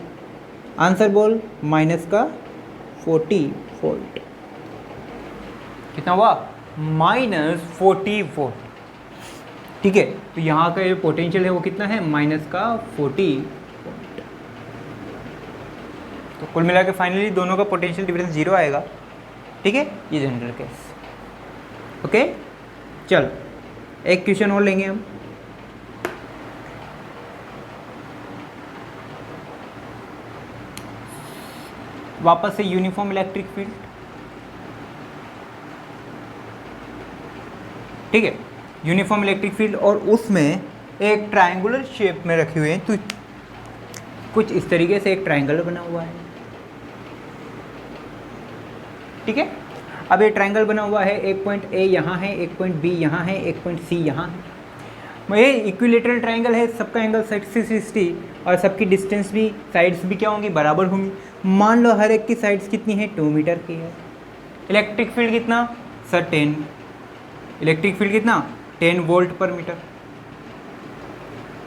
आंसर बोल माइनस का 40 वोल्ट। कितना हुआ? माइनस 40 वोल्ट, ठीक है। तो यहाँ का जो पोटेंशियल है वो कितना है? माइनस का 40 वोल्ट। तो कुल मिला के फाइनली दोनों का पोटेंशियल डिफरेंस 0 आएगा। ठीक है, ये जनरल केस। ओके, चल एक क्वेश्चन और लेंगे हम। वापस से यूनिफॉर्म इलेक्ट्रिक फील्ड। ठीक है, यूनिफॉर्म इलेक्ट्रिक फील्ड, और उसमें एक ट्रायंगुलर शेप में रखे हुए हैं, तो कुछ इस तरीके से एक ट्रायंगल बना हुआ है। ठीक है, अब ये ट्रायंगल बना हुआ है, एक पॉइंट ए यहाँ है, एक पॉइंट बी यहाँ है, एक पॉइंट सी यहाँ है। ये इक्विलेटरल ट्रायंगल है, सबका एंगल 60 और सबकी डिस्टेंस भी, साइड्स भी क्या होंगी, बराबर होंगी। मान लो हर एक की साइड्स कितनी है, 2 मीटर की है। इलेक्ट्रिक फील्ड कितना सर, 10। इलेक्ट्रिक फील्ड कितना, 10 वोल्ट पर मीटर।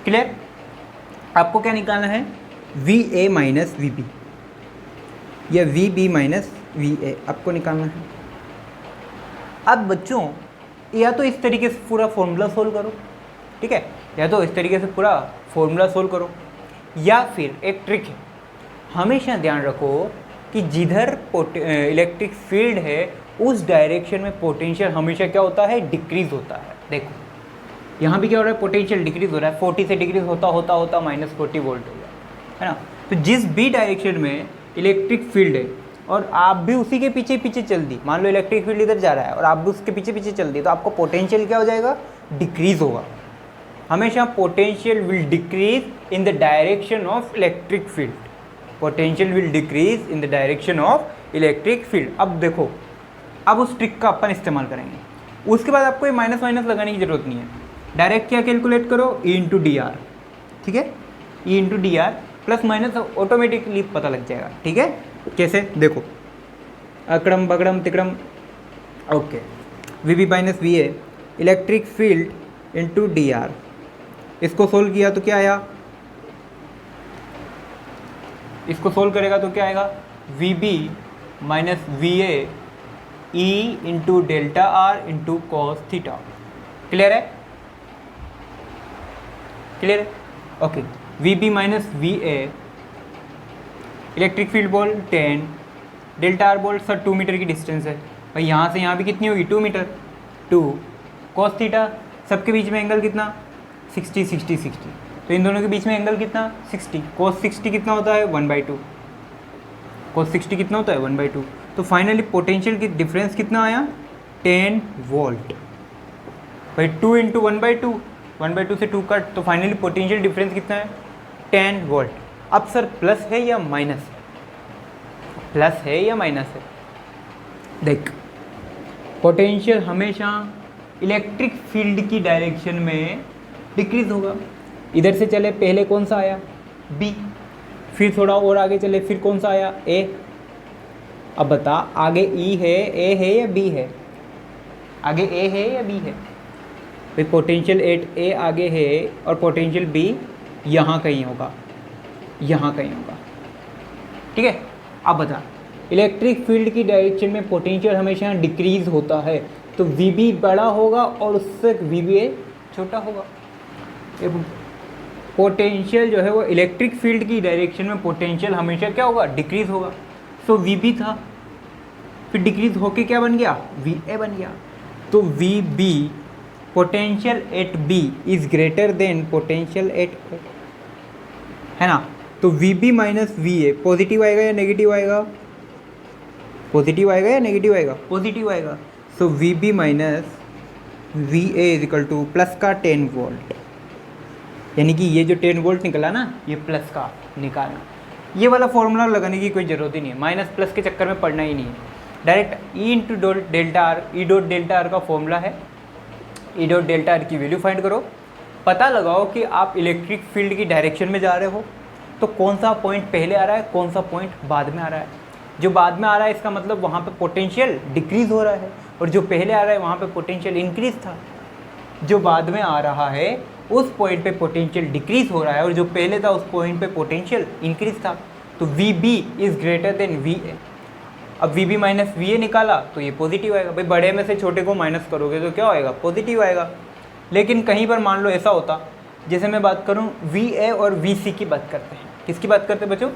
क्लियर? आपको क्या निकालना है, V A minus V B या V B minus V A आपको निकालना है। अब बच्चों या तो इस तरीके से पूरा फॉर्मूला सोल्व करो, ठीक है, या तो इस तरीके से पूरा फॉर्मूला सोल्व करो, या फिर एक ट्रिक है, हमेशा ध्यान रखो कि जिधर इलेक्ट्रिक फील्ड है उस डायरेक्शन में पोटेंशियल हमेशा क्या होता है, डिक्रीज होता है। देखो यहाँ भी क्या हो रहा है, पोटेंशियल डिक्रीज हो रहा है, 40 से डिक्रीज होता होता होता -40 वोल्ट हो गया, है ना। तो जिस भी डायरेक्शन में इलेक्ट्रिक फील्ड है और आप भी उसी के पीछे पीछे चल दी, मान लो इलेक्ट्रिक फील्ड इधर जा रहा है और आप भी उसके पीछे पीछे चल दी, तो आपको पोटेंशियल क्या हो जाएगा, डिक्रीज होगा। हमेशा potential will decrease in the direction of electric field, potential will decrease in the direction of electric field. अब देखो, अब उस ट्रिक का अपन इस्तेमाल करेंगे। उसके बाद आपको ये माइनस माइनस लगाने की जरूरत नहीं है, डायरेक्ट क्या कैलकुलेट करो, ई इंटू डी आर। ठीक है, E into D R plus minus automatically पता लग जाएगा। ठीक है, कैसे, देखो अकड़म बगड़म तिकड़म। Okay, V B minus V A electric field into D R, इसको सोल्व किया तो क्या आया, इसको सोल्व करेगा तो क्या आएगा, V B minus V A E into delta R into cos theta. Clear है, क्लियर है। Okay, V B minus V A electric field बोल 10, डेल्टा आर बोल सर 2 मीटर की डिस्टेंस है भाई, यहाँ से यहाँ भी कितनी होगी, 2 मीटर, 2 कॉस थीटा, सबके बीच में एंगल कितना, 60 60 60, तो इन दोनों के बीच में एंगल कितना, 60, कॉस 60 कितना होता है, 1/2, कॉस 60 कितना होता है, 1/2। तो फाइनली पोटेंशियल की डिफरेंस कितना आया, 10 वोल्ट भाई, 2 इंटू 1/2, 1/2 से 2 कट, तो फाइनली पोटेंशियल डिफरेंस कितना है, 10 वोल्ट। अब सर प्लस है या माइनस है, प्लस है या माइनस है, देख पोटेंशियल हमेशा इलेक्ट्रिक फील्ड की डायरेक्शन में डिक्रीज होगा। इधर से चले, पहले कौन सा आया, बी, फिर थोड़ा और आगे चले, फिर कौन सा आया, ए। अब बता, आगे ई है, ए है या बी है, आगे ए है या बी है, फिर पोटेंशियल एट ए आगे है और पोटेंशियल बी यहाँ कहीं होगा, यहाँ कहीं होगा। ठीक है, अब बता, इलेक्ट्रिक फील्ड की डायरेक्शन में पोटेंशियल हमेशा डिक्रीज होता है, तो वी बी बड़ा होगा और उससे वी बी ए छोटा होगा। पोटेंशियल जो है वो इलेक्ट्रिक फील्ड की डायरेक्शन में पोटेंशियल हमेशा क्या होगा, डिक्रीज होगा। सो वी बी था, फिर डिक्रीज होके क्या बन गया, वी ए बन गया। तो V B potential at B is greater than potential at A, है ना। तो V B minus V A positive आएगा या नेगेटिव आएगा, पॉजिटिव आएगा या नेगेटिव आएगा, पॉजिटिव आएगा। So V B minus V A is equal to plus का 10 वोल्ट, यानी कि ये जो 10 वोल्ट निकला ना, ये प्लस का निकालना। ये वाला फॉर्मूला लगाने की कोई ज़रूरत ही नहीं है, माइनस प्लस के चक्कर में पढ़ना ही नहीं है, direct E into dot delta are, E dot delta R का फॉर्मूला है, ई डॉट डेल्टा आर की वैल्यू फाइंड करो, पता लगाओ कि आप इलेक्ट्रिक फील्ड की डायरेक्शन में जा रहे हो तो कौन सा पॉइंट पहले आ रहा है, कौन सा पॉइंट बाद में आ रहा है। जो बाद में आ रहा है इसका मतलब वहाँ पे पोटेंशियल डिक्रीज़ हो रहा है, और जो पहले आ रहा है वहाँ पे पोटेंशियल इंक्रीज़ था। जो बाद में आ रहा है उस पॉइंट पे पोटेंशियल डिक्रीज़ हो रहा है, और जो पहले था उस पॉइंट पे पोटेंशियल इंक्रीज़ था। तो V B is greater than V A. अब V B minus V A निकाला तो ये पॉजिटिव आएगा भाई, बड़े में से छोटे को माइनस करोगे तो क्या आएगा, पॉजिटिव आएगा। लेकिन कहीं पर मान लो ऐसा होता, जैसे मैं बात करूं वी ए और वी सी की बात करते हैं, किसकी बात करते हैं बच्चों,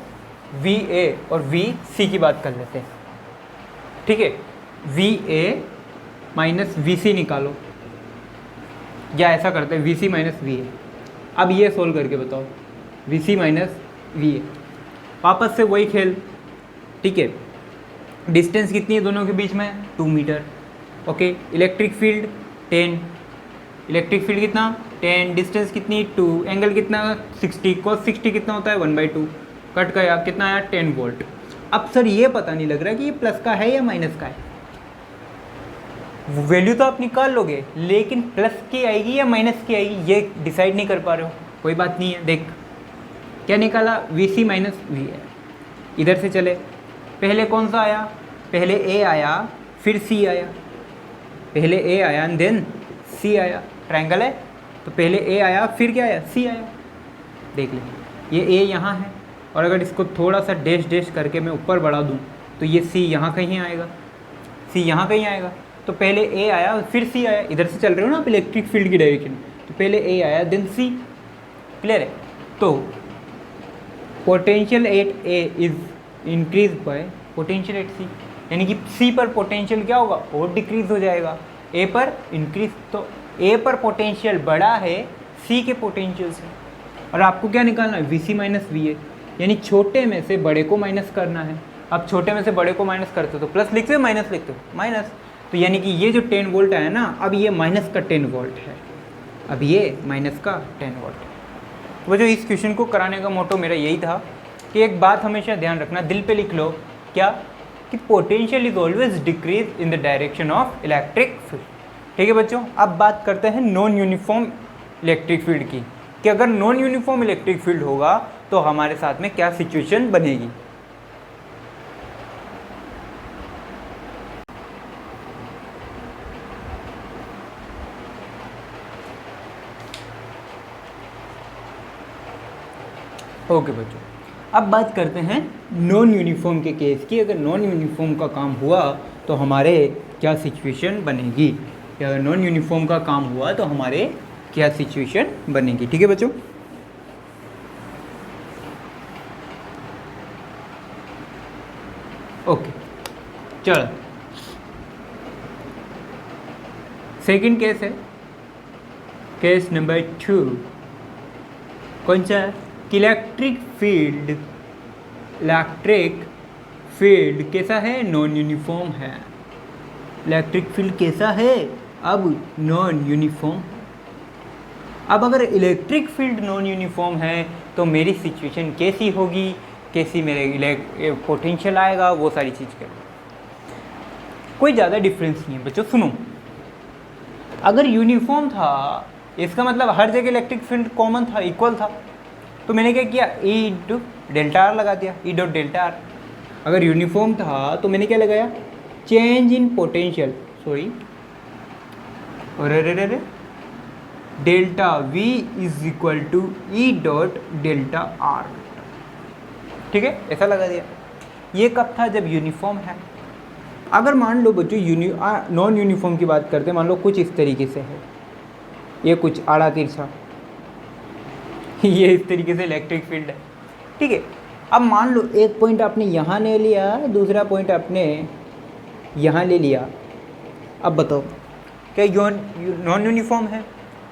वी ए और वी सी की बात कर लेते हैं, ठीक है। V A minus V C निकालो, या ऐसा करते हैं V C minus V A. अब ये सोल्व करके बताओ, V C minus V A, वापस से वही खेल, ठीक है। डिस्टेंस कितनी है दोनों के बीच में, 2 metre, okay. Electric field 10, electric field कितना 10, डिस्टेंस कितनी 2, एंगल कितना 60, cos 60 कितना होता है 1/2, कट गया, कितना आया 10 वोल्ट। अब सर ये पता नहीं लग रहा कि ये प्लस का है या माइनस का है, वैल्यू तो आप निकाल लोगे, लेकिन प्लस की आएगी या माइनस की आएगी ये डिसाइड नहीं कर पा रहे हो। कोई बात नहीं है, देख क्या निकाला, वी सी माइनस वी है। इधर से चले, पहले कौन सा आया, पहले ए आया फिर सी आया, पहले ए आया एंड देन सी आया, ट्रायंगल है तो पहले ए आया फिर क्या आया, सी आया। देख ले ये ए यहाँ है, और अगर इसको थोड़ा सा डैश डैश करके मैं ऊपर बढ़ा दूँ तो ये सी यहाँ कहीं आएगा, सी यहाँ कहीं आएगा। तो पहले ए आया फिर सी आया, इधर से चल रहे हो ना आप इलेक्ट्रिक फील्ड की डायरेक्शन, तो पहले ए आया देन सी, क्लियर है। तो potential at A is increase by potential at C, यानी कि सी पर पोटेंशियल क्या होगा और डिक्रीज हो जाएगा, ए पर इंक्रीज। तो ए पर पोटेंशियल बड़ा है सी के पोटेंशियल से, और आपको क्या निकालना है, V C minus V A, यानी छोटे में से बड़े को माइनस करना है। अब छोटे में से बड़े को माइनस करते हो तो प्लस लिखते हो माइनस लिखते हो माइनस, तो यानी कि ये जो 10 वोल्ट आया ना, अब ये माइनस का 10 वोल्ट है, अब ये माइनस का 10 वोल्ट है। वो जो इस क्वेश्चन को कराने का मोटो मेरा यही था कि एक बात हमेशा ध्यान रखना, दिल पे लिख लो, क्या कि potential is always decrease in the direction of electric field, ठीक है बच्चों। अब बात करते हैं नॉन यूनिफॉर्म इलेक्ट्रिक फील्ड की, कि अगर नॉन यूनिफॉर्म इलेक्ट्रिक फील्ड होगा तो हमारे साथ में क्या सिचुएशन बनेगी। ओके बच्चों, अब बात करते हैं नॉन यूनिफॉर्म के केस की। अगर नॉन यूनिफॉर्म का काम हुआ तो हमारे क्या सिचुएशन बनेगी, या अगर नॉन यूनिफॉर्म का काम हुआ तो हमारे क्या सिचुएशन बनेगी, ठीक है बच्चों। ओके चलो, सेकंड केस है, केस नंबर 2। कौन सा, कि इलेक्ट्रिक फील्ड कैसा है, नॉन यूनिफॉर्म है। इलेक्ट्रिक फील्ड कैसा है, अब नॉन यूनिफॉर्म। अब अगर इलेक्ट्रिक फील्ड नॉन यूनिफॉर्म है तो मेरी सिचुएशन कैसी होगी, कैसी मेरे पोटेंशियल आएगा, वो सारी चीज़ कर, कोई ज़्यादा डिफरेंस नहीं है बच्चों। सुनो, अगर यूनिफॉर्म था इसका मतलब हर जगह इलेक्ट्रिक फील्ड कॉमन था, इक्वल था, तो मैंने क्या किया, E इंटू डेल्टा आर लगा दिया, E डॉट डेल्टा आर। अगर यूनिफॉर्म था तो मैंने क्या लगाया, चेंज इन पोटेंशियल, सॉरी, अरे delta V is equal to E dot delta R, ठीक है, ऐसा लगा दिया। ये कब था, जब यूनिफॉर्म है। अगर मान लो बच्चों नॉन यूनिफॉर्म की बात करते हैं, मान लो कुछ इस तरीके से है, ये कुछ आड़ा तिरछा ये इस तरीके से इलेक्ट्रिक फील्ड है, ठीक है। अब मान लो एक पॉइंट आपने यहाँ ले लिया, दूसरा पॉइंट आपने यहाँ ले लिया। अब बताओ क्या नॉन यूनिफॉर्म है,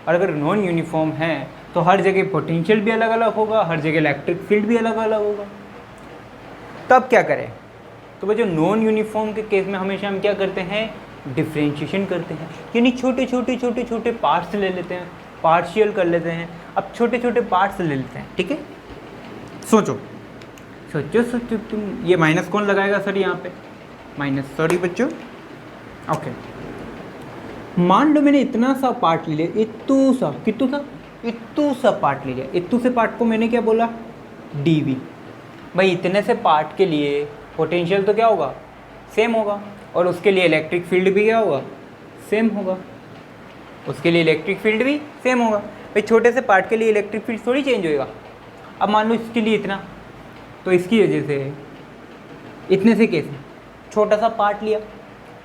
और अगर नॉन यूनिफॉर्म है तो हर जगह पोटेंशियल भी अलग अलग होगा, हर जगह इलेक्ट्रिक फील्ड भी अलग अलग होगा। तब क्या करें, तो बच्चों नॉन यूनिफॉर्म के केस में हमेशा हम क्या करते हैं, डिफ्रेंशिएशन करते हैं, यानी छोटे छोटे पार्ट्स ले लेते हैं, पार्शियल कर लेते हैं। अब छोटे छोटे पार्ट्स ले लेते हैं, ठीक है। सोचो तुम, ये माइनस कौन लगाएगा सर यहाँ पे, माइनस, सॉरी बच्चों, ओके। मान लो मैंने इतना सा पार्ट ले लिया, इतू सा पार्ट ले लिया, इतू से पार्ट को मैंने क्या बोला, dv। भाई इतने से पार्ट के लिए पोटेंशियल तो क्या होगा, सेम होगा, और उसके लिए इलेक्ट्रिक फील्ड भी क्या होगा, सेम होगा, उसके लिए इलेक्ट्रिक फील्ड भी सेम होगा। भाई छोटे से पार्ट के लिए इलेक्ट्रिक फील्ड थोड़ी चेंज होएगा। अब मान लो इसके लिए इतना, तो इसकी वजह से इतने से कैसे, छोटा सा पार्ट लिया,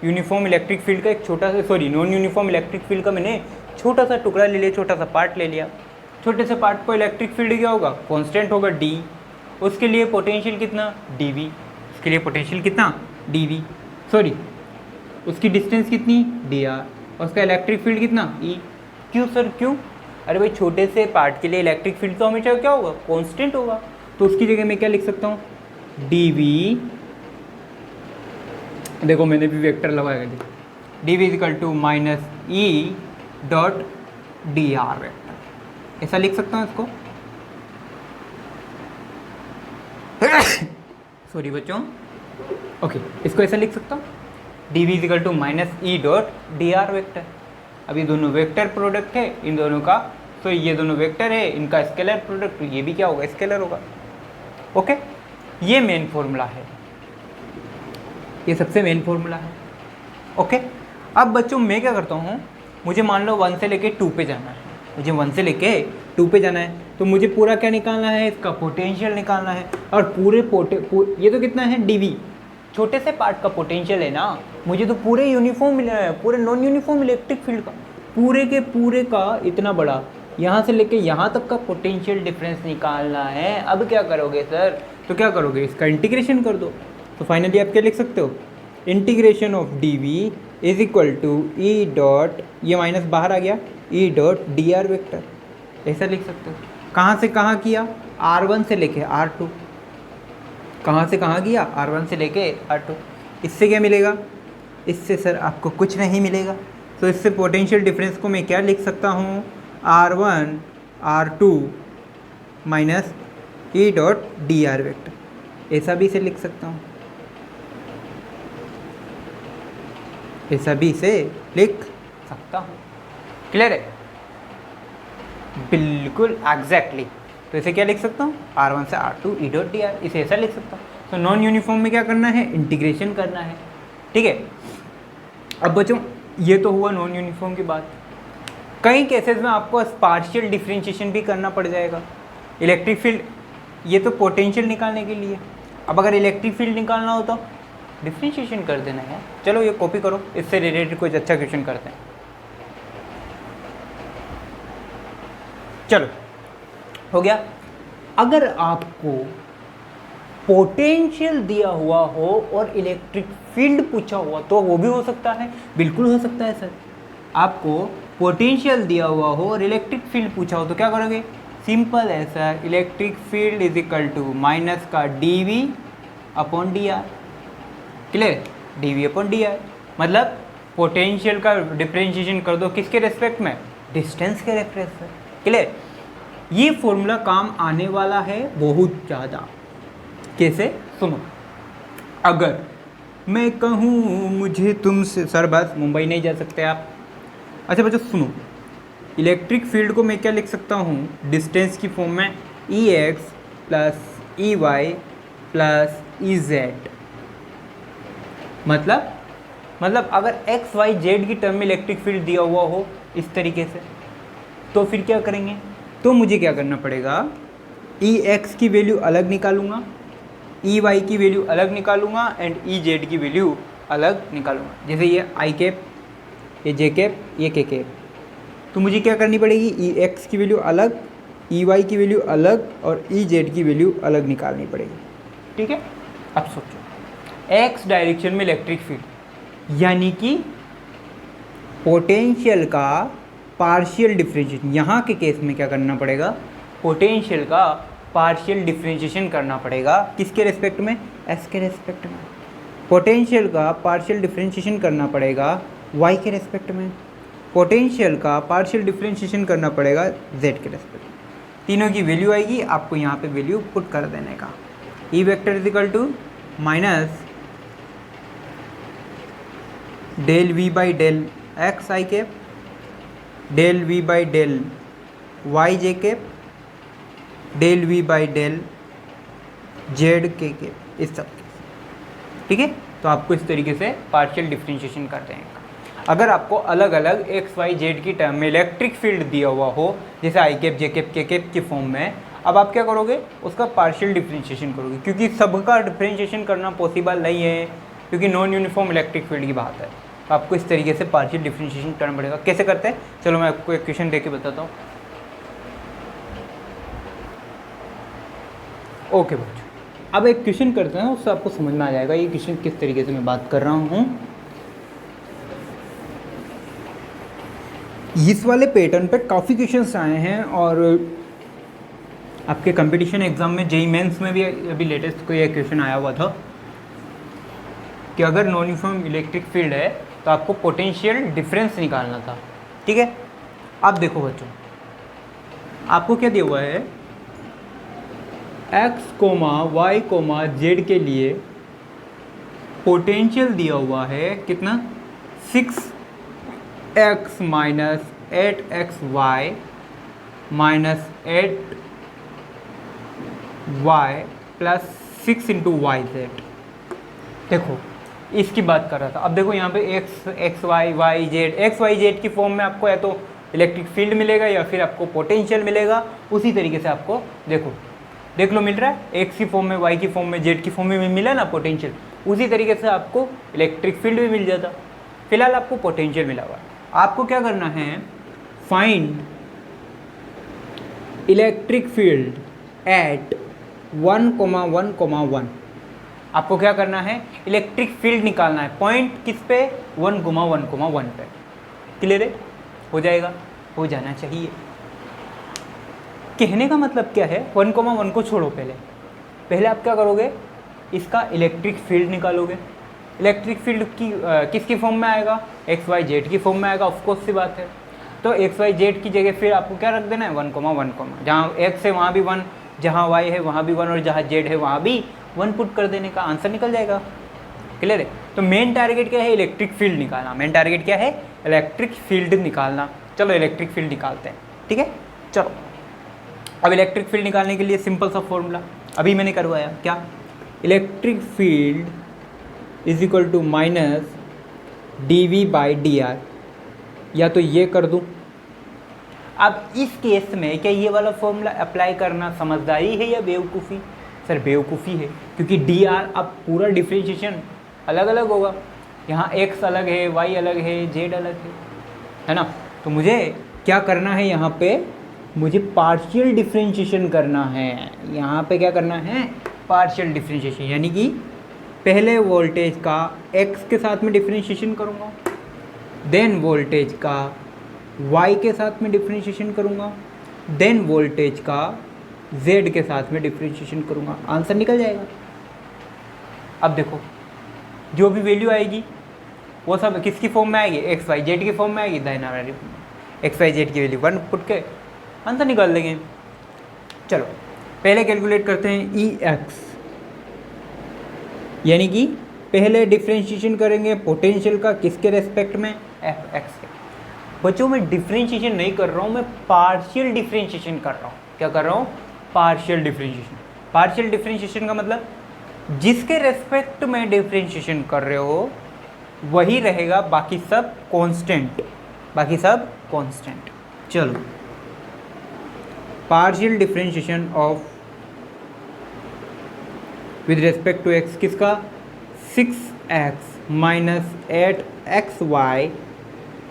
यूनिफॉर्म इलेक्ट्रिक फील्ड का एक छोटा सा, sorry non uniform electric field का मैंने छोटा सा टुकड़ा ले लिया, छोटा सा पार्ट ले लिया। छोटे से पार्ट को इलेक्ट्रिक फील्ड क्या होगा, कांस्टेंट होगा d, उसके लिए पोटेंशियल कितना dv, उसके लिए पोटेंशियल कितना dv, सॉरी उसकी डिस्टेंस कितनी dr, और उसका इलेक्ट्रिक फील्ड कितना E। क्यों सर क्यों? अरे भाई छोटे से पार्ट के लिए इलेक्ट्रिक फील्ड तो हमेशा क्या होगा, कांस्टेंट होगा। तो उसकी जगह मैं क्या लिख सकता हूँ, dv, देखो मैंने भी वेक्टर लगाया, dv is equal to minus E dot D R vector, ऐसा लिख सकता हूँ इसको। सॉरी बच्चों, ओके इसको ऐसा लिख सकता हूँ, dv is equal to minus E dot D R vector. अब ये दोनों वेक्टर प्रोडक्ट है इन दोनों का, तो ये दोनों वेक्टर है, इनका स्केलर प्रोडक्ट, तो ये भी क्या होगा, स्केलर होगा। ओके, ये मेन फॉर्मूला है, ये सबसे मेन फॉर्मूला है। ओके, अब बच्चों मैं क्या करता हूँ, मुझे मान लो 1 से लेके 2 पे जाना है, मुझे 1 से लेके 2 पे जाना है, तो मुझे पूरा क्या निकालना है, इसका पोटेंशियल निकालना है। और ये तो कितना है dv, छोटे से पार्ट का पोटेंशियल है ना, मुझे तो पूरे यूनिफॉर्म मिला है, पूरे नॉन यूनिफॉर्म इलेक्ट्रिक फील्ड का, पूरे के पूरे का इतना बड़ा, यहाँ से लेके यहाँ तक का पोटेंशियल डिफरेंस निकालना है। अब क्या करोगे सर, तो क्या करोगे, इसका इंटीग्रेशन कर दो। तो फाइनली आप क्या लिख सकते हो, integration of dv is equal to E dot, ये माइनस बाहर आ गया, E dot D R vector, ऐसा लिख सकते हो। कहाँ से कहाँ किया, r1 से लेके r2, कहाँ से कहाँ किया, r1 से लेके r2। इससे क्या मिलेगा, इससे सर आपको कुछ नहीं मिलेगा। तो इससे पोटेंशियल डिफरेंस को मैं क्या लिख सकता हूँ, r1 r2 minus E dot D R vector, ऐसा भी इसे लिख सकता हूँ, ऐसा भी इसे लिख सकता हूँ। क्लियर है, बिल्कुल एग्जैक्टली। तो इसे क्या लिख सकता हूँ, r1 से r2 E dot D are, इसे ऐसा लिख सकता हूँ। तो नॉन यूनिफॉर्म में क्या करना है, इंटीग्रेशन करना है। ठीक है, अब बच्चों ये तो हुआ नॉन यूनिफॉर्म की बात। कई केसेस में आपको पार्शियल डिफरेंशिएशन भी करना पड़ जाएगा। इलेक्ट्रिक फील्ड, ये तो पोटेंशियल निकालने के लिए, अब अगर इलेक्ट्रिक फील्ड निकालना हो तो डिफरेंशिएशन कर देना है। चलो ये कॉपी करो, इससे रिलेटेड कुछ अच्छा क्वेश्चन करते हैं। चलो हो गया। अगर आपको पोटेंशियल दिया हुआ हो और इलेक्ट्रिक फील्ड पूछा हुआ तो वो भी हो सकता है, बिल्कुल हो सकता है सर। आपको पोटेंशियल दिया हुआ हो और इलेक्ट्रिक फील्ड पूछा हो तो क्या करोगे, सिंपल है sir, electric field is equal to minus का dv upon D R. Clear, dv upon D R, मतलब पोटेंशियल का डिफरेंशिएशन कर दो किसके रेस्पेक्ट में, डिस्टेंस के रेफरेंस में। क्लियर, ये फॉर्मूला काम आने वाला है बहुत ज़्यादा। कैसे, सुनो, अगर मैं कहूँ मुझे तुमसे, सर बस मुंबई नहीं जा सकते आप। अच्छा बच्चों सुनो, इलेक्ट्रिक फील्ड को मैं क्या लिख सकता हूँ, डिस्टेंस की फॉर्म में Ex plus Ey plus Ez। मतलब अगर x y z की टर्म में इलेक्ट्रिक फील्ड दिया हुआ हो इस तरीके से, तो फिर क्या करेंगे, तो मुझे क्या करना पड़ेगा, Ex की वैल्यू अलग निकालूंगा, Ey की वैल्यू अलग निकालूंगा एंड Ez की वैल्यू अलग निकालूंगा। जैसे ये i कैप, ये j कैप, ये k कैप, तो मुझे क्या करनी पड़ेगी, Ex की वैल्यू अलग, Ey की वैल्यू अलग और Ez की वैल्यू अलग निकालनी पड़ेगी। ठीक है, अब सोचो, x डायरेक्शन में इलेक्ट्रिक फील्ड, यानी कि पोटेंशियल का पार्शियल डिफरेंशिएशन, यहाँ के केस में क्या करना पड़ेगा, पोटेंशियल का पार्शियल डिफरेंशिएशन करना पड़ेगा किसके रेस्पेक्ट में, s के रेस्पेक्ट में। पोटेंशियल का पार्शियल डिफरेंशिएशन करना पड़ेगा y के रेस्पेक्ट में। पोटेंशियल का पार्शियल डिफरेंशिएशन करना पड़ेगा z के रेस्पेक्ट में। तीनों की वैल्यू आएगी, आपको यहाँ पे वैल्यू पुट कर देने का। E vector is equal to minus del V by del X I cap, del V by del Y J cap, del V by del Z K cap, इस सब के। ठीक है, तो आपको इस तरीके से पार्शियल डिफरेंशिएशन कर देंगे। अगर आपको अलग अलग एक्स वाई जेड की टर्म में इलेक्ट्रिक फील्ड दिया हुआ हो, जैसे आई cap J cap K cap की फॉर्म में, अब आप क्या करोगे, उसका पार्शियल डिफरेंशिएशन करोगे, क्योंकि सबका डिफरेंशिएशन करना पॉसिबल नहीं है, क्योंकि नॉन यूनिफॉर्म इलेक्ट्रिक फील्ड की बात है। तो आपको इस तरीके से पार्शियल डिफरेंशिएशन करना पड़ेगा। कैसे करते हैं, चलो मैं आपको एक क्वेश्चन दे के बताता हूँ। ओके बच्चों, अब एक क्वेश्चन करते हैं, उससे आपको समझ में आ जाएगा ये क्वेश्चन किस तरीके से मैं बात कर रहा हूँ। इस वाले पैटर्न पे काफ़ी क्वेश्चंस आए हैं और आपके कंपटीशन एग्जाम में जेईई मेंस में भी अभी लेटेस्ट कोई एक क्वेश्चन आया हुआ था कि अगर नॉन यूनिफॉर्म इलेक्ट्रिक फील्ड है तो आपको पोटेंशियल डिफरेंस निकालना था। ठीक है, अब देखो बच्चों, आपको क्या दिया हुआ है, x, y, z के लिए पोटेंशियल दिया हुआ है कितना, 6x minus 8xy minus 8y plus 6 into Y Z. देखो इसकी बात कर रहा था। अब देखो यहाँ पे एक्स वाई जेड की फॉर्म में आपको या तो इलेक्ट्रिक फील्ड मिलेगा या फिर आपको पोटेंशियल मिलेगा। उसी तरीके से आपको देख लो मिल रहा है, एक्स की फॉर्म में, वाई की फॉर्म में, जेड की फॉर्म में मिला ना पोटेंशियल, उसी तरीके से आपको इलेक्ट्रिक फील्ड भी मिल जाता। फिलहाल आपको पोटेंशियल मिला हुआ है। आपको क्या करना है, फाइंड इलेक्ट्रिक फील्ड एट 1,1,1। आपको क्या करना है, इलेक्ट्रिक फील्ड निकालना है। पॉइंट किस पे, 1,1,1 पे। क्लियर है, हो जाएगा, हो जाना चाहिए। कहने का मतलब क्या है, 1,1 को छोड़ो, पहले आप क्या करोगे, इसका इलेक्ट्रिक फील्ड निकालोगे। इलेक्ट्रिक फील्ड की किसकी फॉर्म में आएगा, एक्स वाई जेड की फॉर्म में आएगा, ऑफकोर्स सी बात है। तो एक्स वाई जेड की जगह फिर आपको क्या रख देना है, 1,1, जहाँ एक्स है वहाँ भी 1, जहाँ वाई है वहाँ भी 1 और जहाँ जेड है वहाँ भी 1 पुट कर देने का आंसर निकल जाएगा। क्लियर है। तो मेन टारगेट क्या है, इलेक्ट्रिक फील्ड निकालना। मेन टारगेट क्या है, इलेक्ट्रिक फील्ड निकालना। चलो इलेक्ट्रिक फील्ड निकालते हैं। ठीक है, चलो अब इलेक्ट्रिक फील्ड निकालने के लिए सिंपल सा फॉर्मूला अभी मैंने करवाया, क्या, electric field is equal to minus dV/dr, या तो ये कर दूं। अब इस केस में क्या ये वाला फॉर्मूला अप्लाई करना समझदारी है या बेवकूफ़ी? सर बेवकूफ़ी है, क्योंकि dr अब पूरा डिफ्रेंशिएशन अलग अलग होगा। यहाँ x अलग है, y अलग है, z अलग है ना। तो मुझे क्या करना है, यहाँ पे मुझे पार्शियल डिफ्रेंशिएशन करना है। यहाँ पे क्या करना है, पार्शियल डिफ्रेंशिएशन, यानी कि पहले वोल्टेज का x के साथ में डिफ्रेंशिएशन करूँगा, देन वोल्टेज का y के साथ में डिफ्रेंशिएशन करूँगा, देन वोल्टेज का z के साथ में डिफ्रेंशिएशन करूँगा। आंसर निकल जाएगा। अब देखो जो भी वैल्यू आएगी वो सब किसकी फॉर्म में आएगी, एक्स वाई जेड की फॉर्म में आएगी। दाहिना वाली एक्स वाई जेड की वैल्यू 1 पुट के आंसर निकाल देंगे। चलो पहले कैलकुलेट करते हैं ई एक्स, यानी कि पहले डिफ्रेंशिएशन करेंगे पोटेंशियल का किसके रेस्पेक्ट में, एफ एक्स के। बच्चों मैं डिफ्रेंशिएशन नहीं कर रहा हूँ, मैं पार्शियल डिफ्रेंशिएशन कर रहा हूँ। क्या कर रहा हूँ, पार्शियल डिफ्रेंशिएशन। पार्शियल डिफ्रेंशिएशन का मतलब जिसके रेस्पेक्ट में डिफ्रेंशिएशन कर रहे हो वही रहेगा, बाकी सब कांस्टेंट, बाकी सब कांस्टेंट। चलो partial differentiation of with respect to X किसका, 6x minus 8xy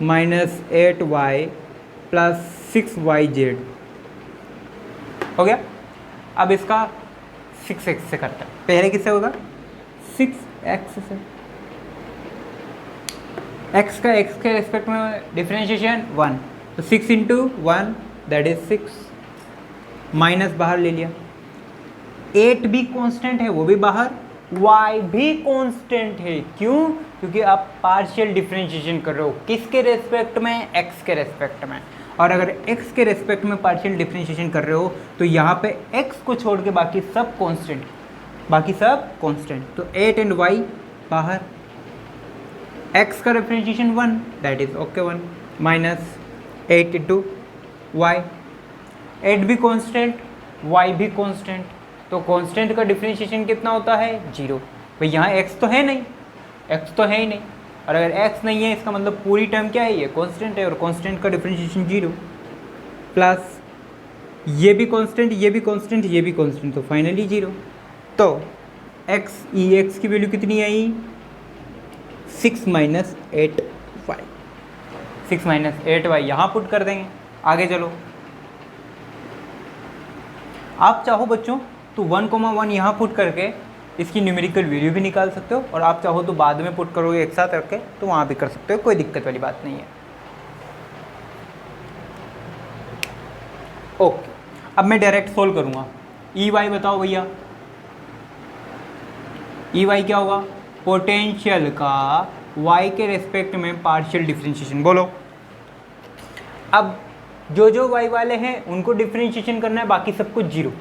minus 8y plus 6yz हो गया। अब इसका 6x से करते हैं। पहले किससे होगा, 6x से। x का x के रेस्पेक्ट में डिफ्रेंशिएशन 1, तो 6 इंटू 1 दैट इज 6, माइनस बाहर ले लिया। 8 भी कांस्टेंट है, वो भी बाहर, y भी कांस्टेंट है। क्यों, क्योंकि आप पार्शियल डिफ्रेंशिएशन कर रहे हो किसके रेस्पेक्ट में, x के रेस्पेक्ट में। और अगर x के रेस्पेक्ट में पार्शियल डिफ्रेंशिएशन कर रहे हो तो यहाँ पे x को छोड़ के बाकी सब कांस्टेंट, बाकी सब कांस्टेंट। तो 8 एंड y बाहर, x का differentiation 1 that is okay 1, minus 8 into y, 8 भी कांस्टेंट, y भी कांस्टेंट, तो कांस्टेंट का डिफ्रेंशिएशन कितना होता है, 0। भाई यहाँ x तो है नहीं, x तो है ही नहीं, और अगर x नहीं है इसका मतलब पूरी टर्म क्या है, ये कांस्टेंट है, और कांस्टेंट का डिफ्रेंशिएशन 0, प्लस ये भी कांस्टेंट, ये भी कांस्टेंट, ये भी कांस्टेंट, तो फाइनली 0। तो x ई एक्स की वैल्यू कितनी आई, 6 माइनस 8y, 6 माइनस 8y यहाँ पुट कर देंगे। आगे चलो, आप चाहो बच्चों तो 1,1 यहाँ पुट करके इसकी न्यूमेरिकल वैल्यू भी निकाल सकते हो, और आप चाहो तो बाद में पुट करोगे एक साथ रख के तो वहाँ भी कर सकते हो, कोई दिक्कत वाली बात नहीं है। ओके, अब मैं डायरेक्ट सोल्व करूँगा। ई वाई बताओ भैया, ई वाई क्या होगा? पोटेंशियल का वाई के रेस्पेक्ट में पार्शियल डिफरेंशिएशन। बोलो। अब जो जो वाई वाले हैं उनको डिफरेंशिएशन करना है, बाकी सबको जीरो।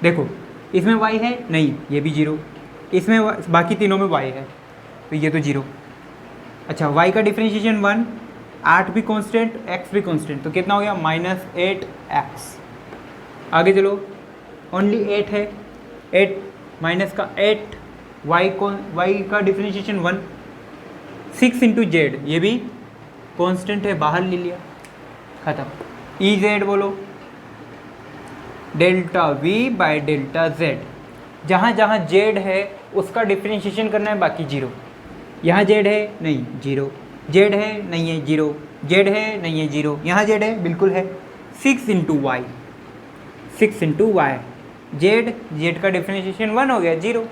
देखो इसमें वाई है नहीं, ये भी जीरो, इसमें बाकी तीनों में वाई है तो ये तो जीरो। अच्छा, वाई का डिफरेंशिएशन 1, 8 भी कांस्टेंट, एक्स भी कांस्टेंट, तो कितना हो गया? -8x। आगे चलो, ओनली 8 है, 8 माइनस का 8, वाई का डिफरेंशिएशन 1, 6 इंटू जेड, ये भी कांस्टेंट है, बाहर ले लिया, खत्म। ई जेड बोलो, delta we by delta Z. जहाँ जहाँ जेड है उसका डिफरेंशिएशन करना है, बाकी जीरो। यहाँ जेड है नहीं, जीरो, जेड है नहीं है, जीरो, जेड है नहीं है, जीरो, यहाँ जेड है बिल्कुल है। 6 into Y, 6 into Y, Z का डिफरेंशिएशन 1 हो गया, जीरो।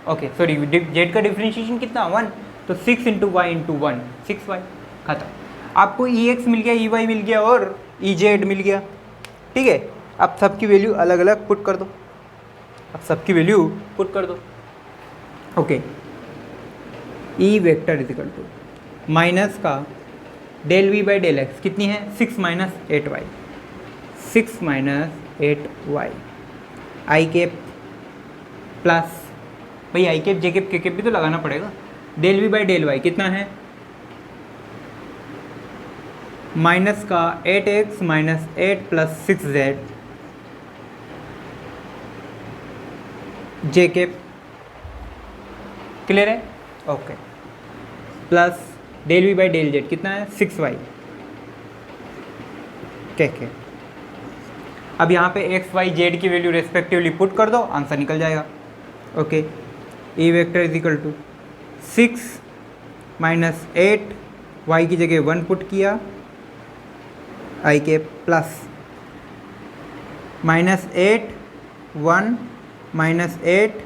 ओके सॉरी, जेड का डिफरेंशिएशन कितना? 1, तो 6 इंटू वाई इंटू 1, 6y, खत्म। आपको ई एक्स मिल गया, ई वाई मिल गया और ई जेड मिल गया, ठीक है। अब सबकी वैल्यू अलग अलग पुट कर दो, अब सबकी वैल्यू पुट कर दो। Okay, E vector is equal to minus का del V by del X कितनी है? 6 minus 8y, 6 minus 8y, I cap plus, भाई I cap J cap K cap भी तो लगाना पड़ेगा। Del V by del Y कितना है? माइनस का 8x minus 8 plus 6z, J cap, clear है? Okay, plus del V by del Z कितना है? 6y, ठीक है। अब यहाँ पे x y z की वैल्यू रेस्पेक्टिवली पुट कर दो, आंसर निकल जाएगा। Okay, E vector is equal to 6 minus 8, y की जगह 1 पुट किया, आई के प्लस -8 1 -8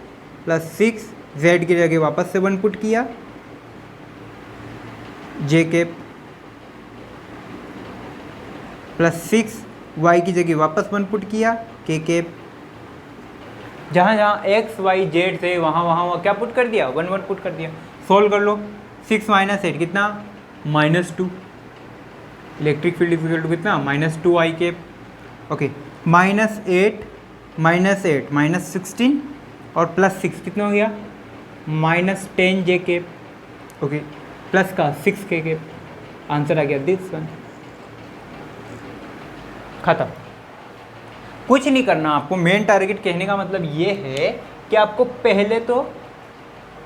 प्लस 6, जेड की जगह वापस से 1 पुट किया, जे के प्लस 6, वाई की जगह वापस 1 पुट किया, के जहाँ जहाँ एक्स वाई जेड थे वहाँ क्या पुट कर दिया? 1 1 पुट कर दिया। सोल्व कर लो। 6 माइनस 8 कितना? -2। इलेक्ट्रिक फील्ड इक्वल टू कितना? -2 आई कैप। ओके, -8 -16 और +6 कितना हो गया? -10 जे कैप। ओके, प्लस का 6 के कैप, आंसर आ गया दिस वन। खत्म, कुछ नहीं करना आपको। मेन टारगेट कहने का मतलब ये है कि आपको पहले तो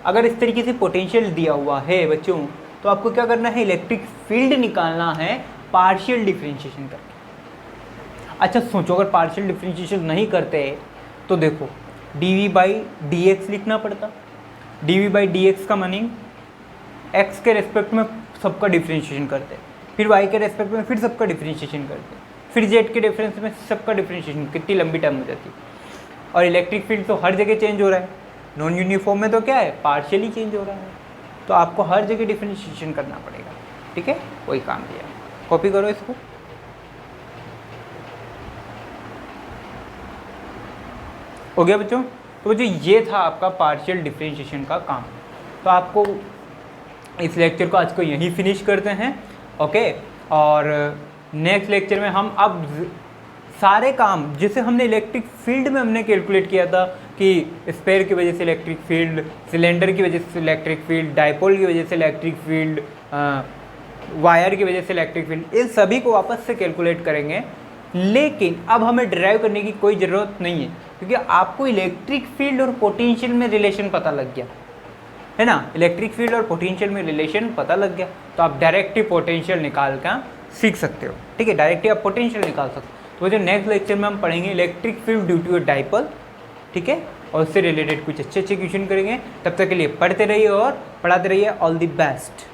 अगर इस तरीके से पोटेंशियल दिया हुआ है बच्चों, तो आपको क्या करना है? इलेक्ट्रिक फील्ड निकालना है पार्शियल डिफरेंशिएशन करके। अच्छा सोचो, अगर पार्शियल डिफरेंशिएशन नहीं करते तो देखो dv बाई dx लिखना पड़ता। dv बाई dx का मीनिंग x के रेस्पेक्ट में सबका डिफरेंशिएशन करते, फिर y के रेस्पेक्ट में फिर सबका डिफरेंशिएशन करते, फिर z के डिफरेंस में सबका डिफरेंशिएशन। कितनी लंबी टाइम हो जाती। और इलेक्ट्रिक फील्ड तो हर जगह चेंज हो रहा है, नॉन यूनिफॉर्म में तो क्या है? पार्शियली चेंज हो रहा है, तो आपको हर जगह डिफरेंशिएशन करना पड़ेगा, ठीक है। वही काम किया, कॉपी करो इसको। हो गया बच्चों? तो जो ये था आपका पार्शियल डिफरेंशिएशन का काम। तो आपको इस लेक्चर को आज को यहीं फिनिश करते हैं, ओके। और नेक्स्ट लेक्चर में हम अब सारे काम जिसे हमने इलेक्ट्रिक फील्ड में हमने कैलकुलेट किया था कि स्पेयर की वजह से इलेक्ट्रिक फील्ड, सिलेंडर की वजह से इलेक्ट्रिक फील्ड, डायपोल की वजह से इलेक्ट्रिक फील्ड, वायर की वजह से इलेक्ट्रिक फील्ड, इन सभी को वापस से कैलकुलेट करेंगे। लेकिन अब हमें ड्राइव करने की कोई ज़रूरत नहीं है, क्योंकि आपको इलेक्ट्रिक फील्ड और पोटेंशियल में रिलेशन पता लग गया है ना। इलेक्ट्रिक फील्ड और पोटेंशियल में रिलेशन पता लग गया, तो आप डायरेक्ट ही पोटेंशियल निकाल कर सीख सकते हो, ठीक है। डायरेक्ट ही आप पोटेंशियल निकाल सकते हो। तो जो नेक्स्ट लेक्चर में हम पढ़ेंगे electric field due to a dipole, ठीक है, और उससे रिलेटेड कुछ अच्छे क्वेश्चन करेंगे। तब तक के लिए पढ़ते रहिए और पढ़ाते रहिए। All the best.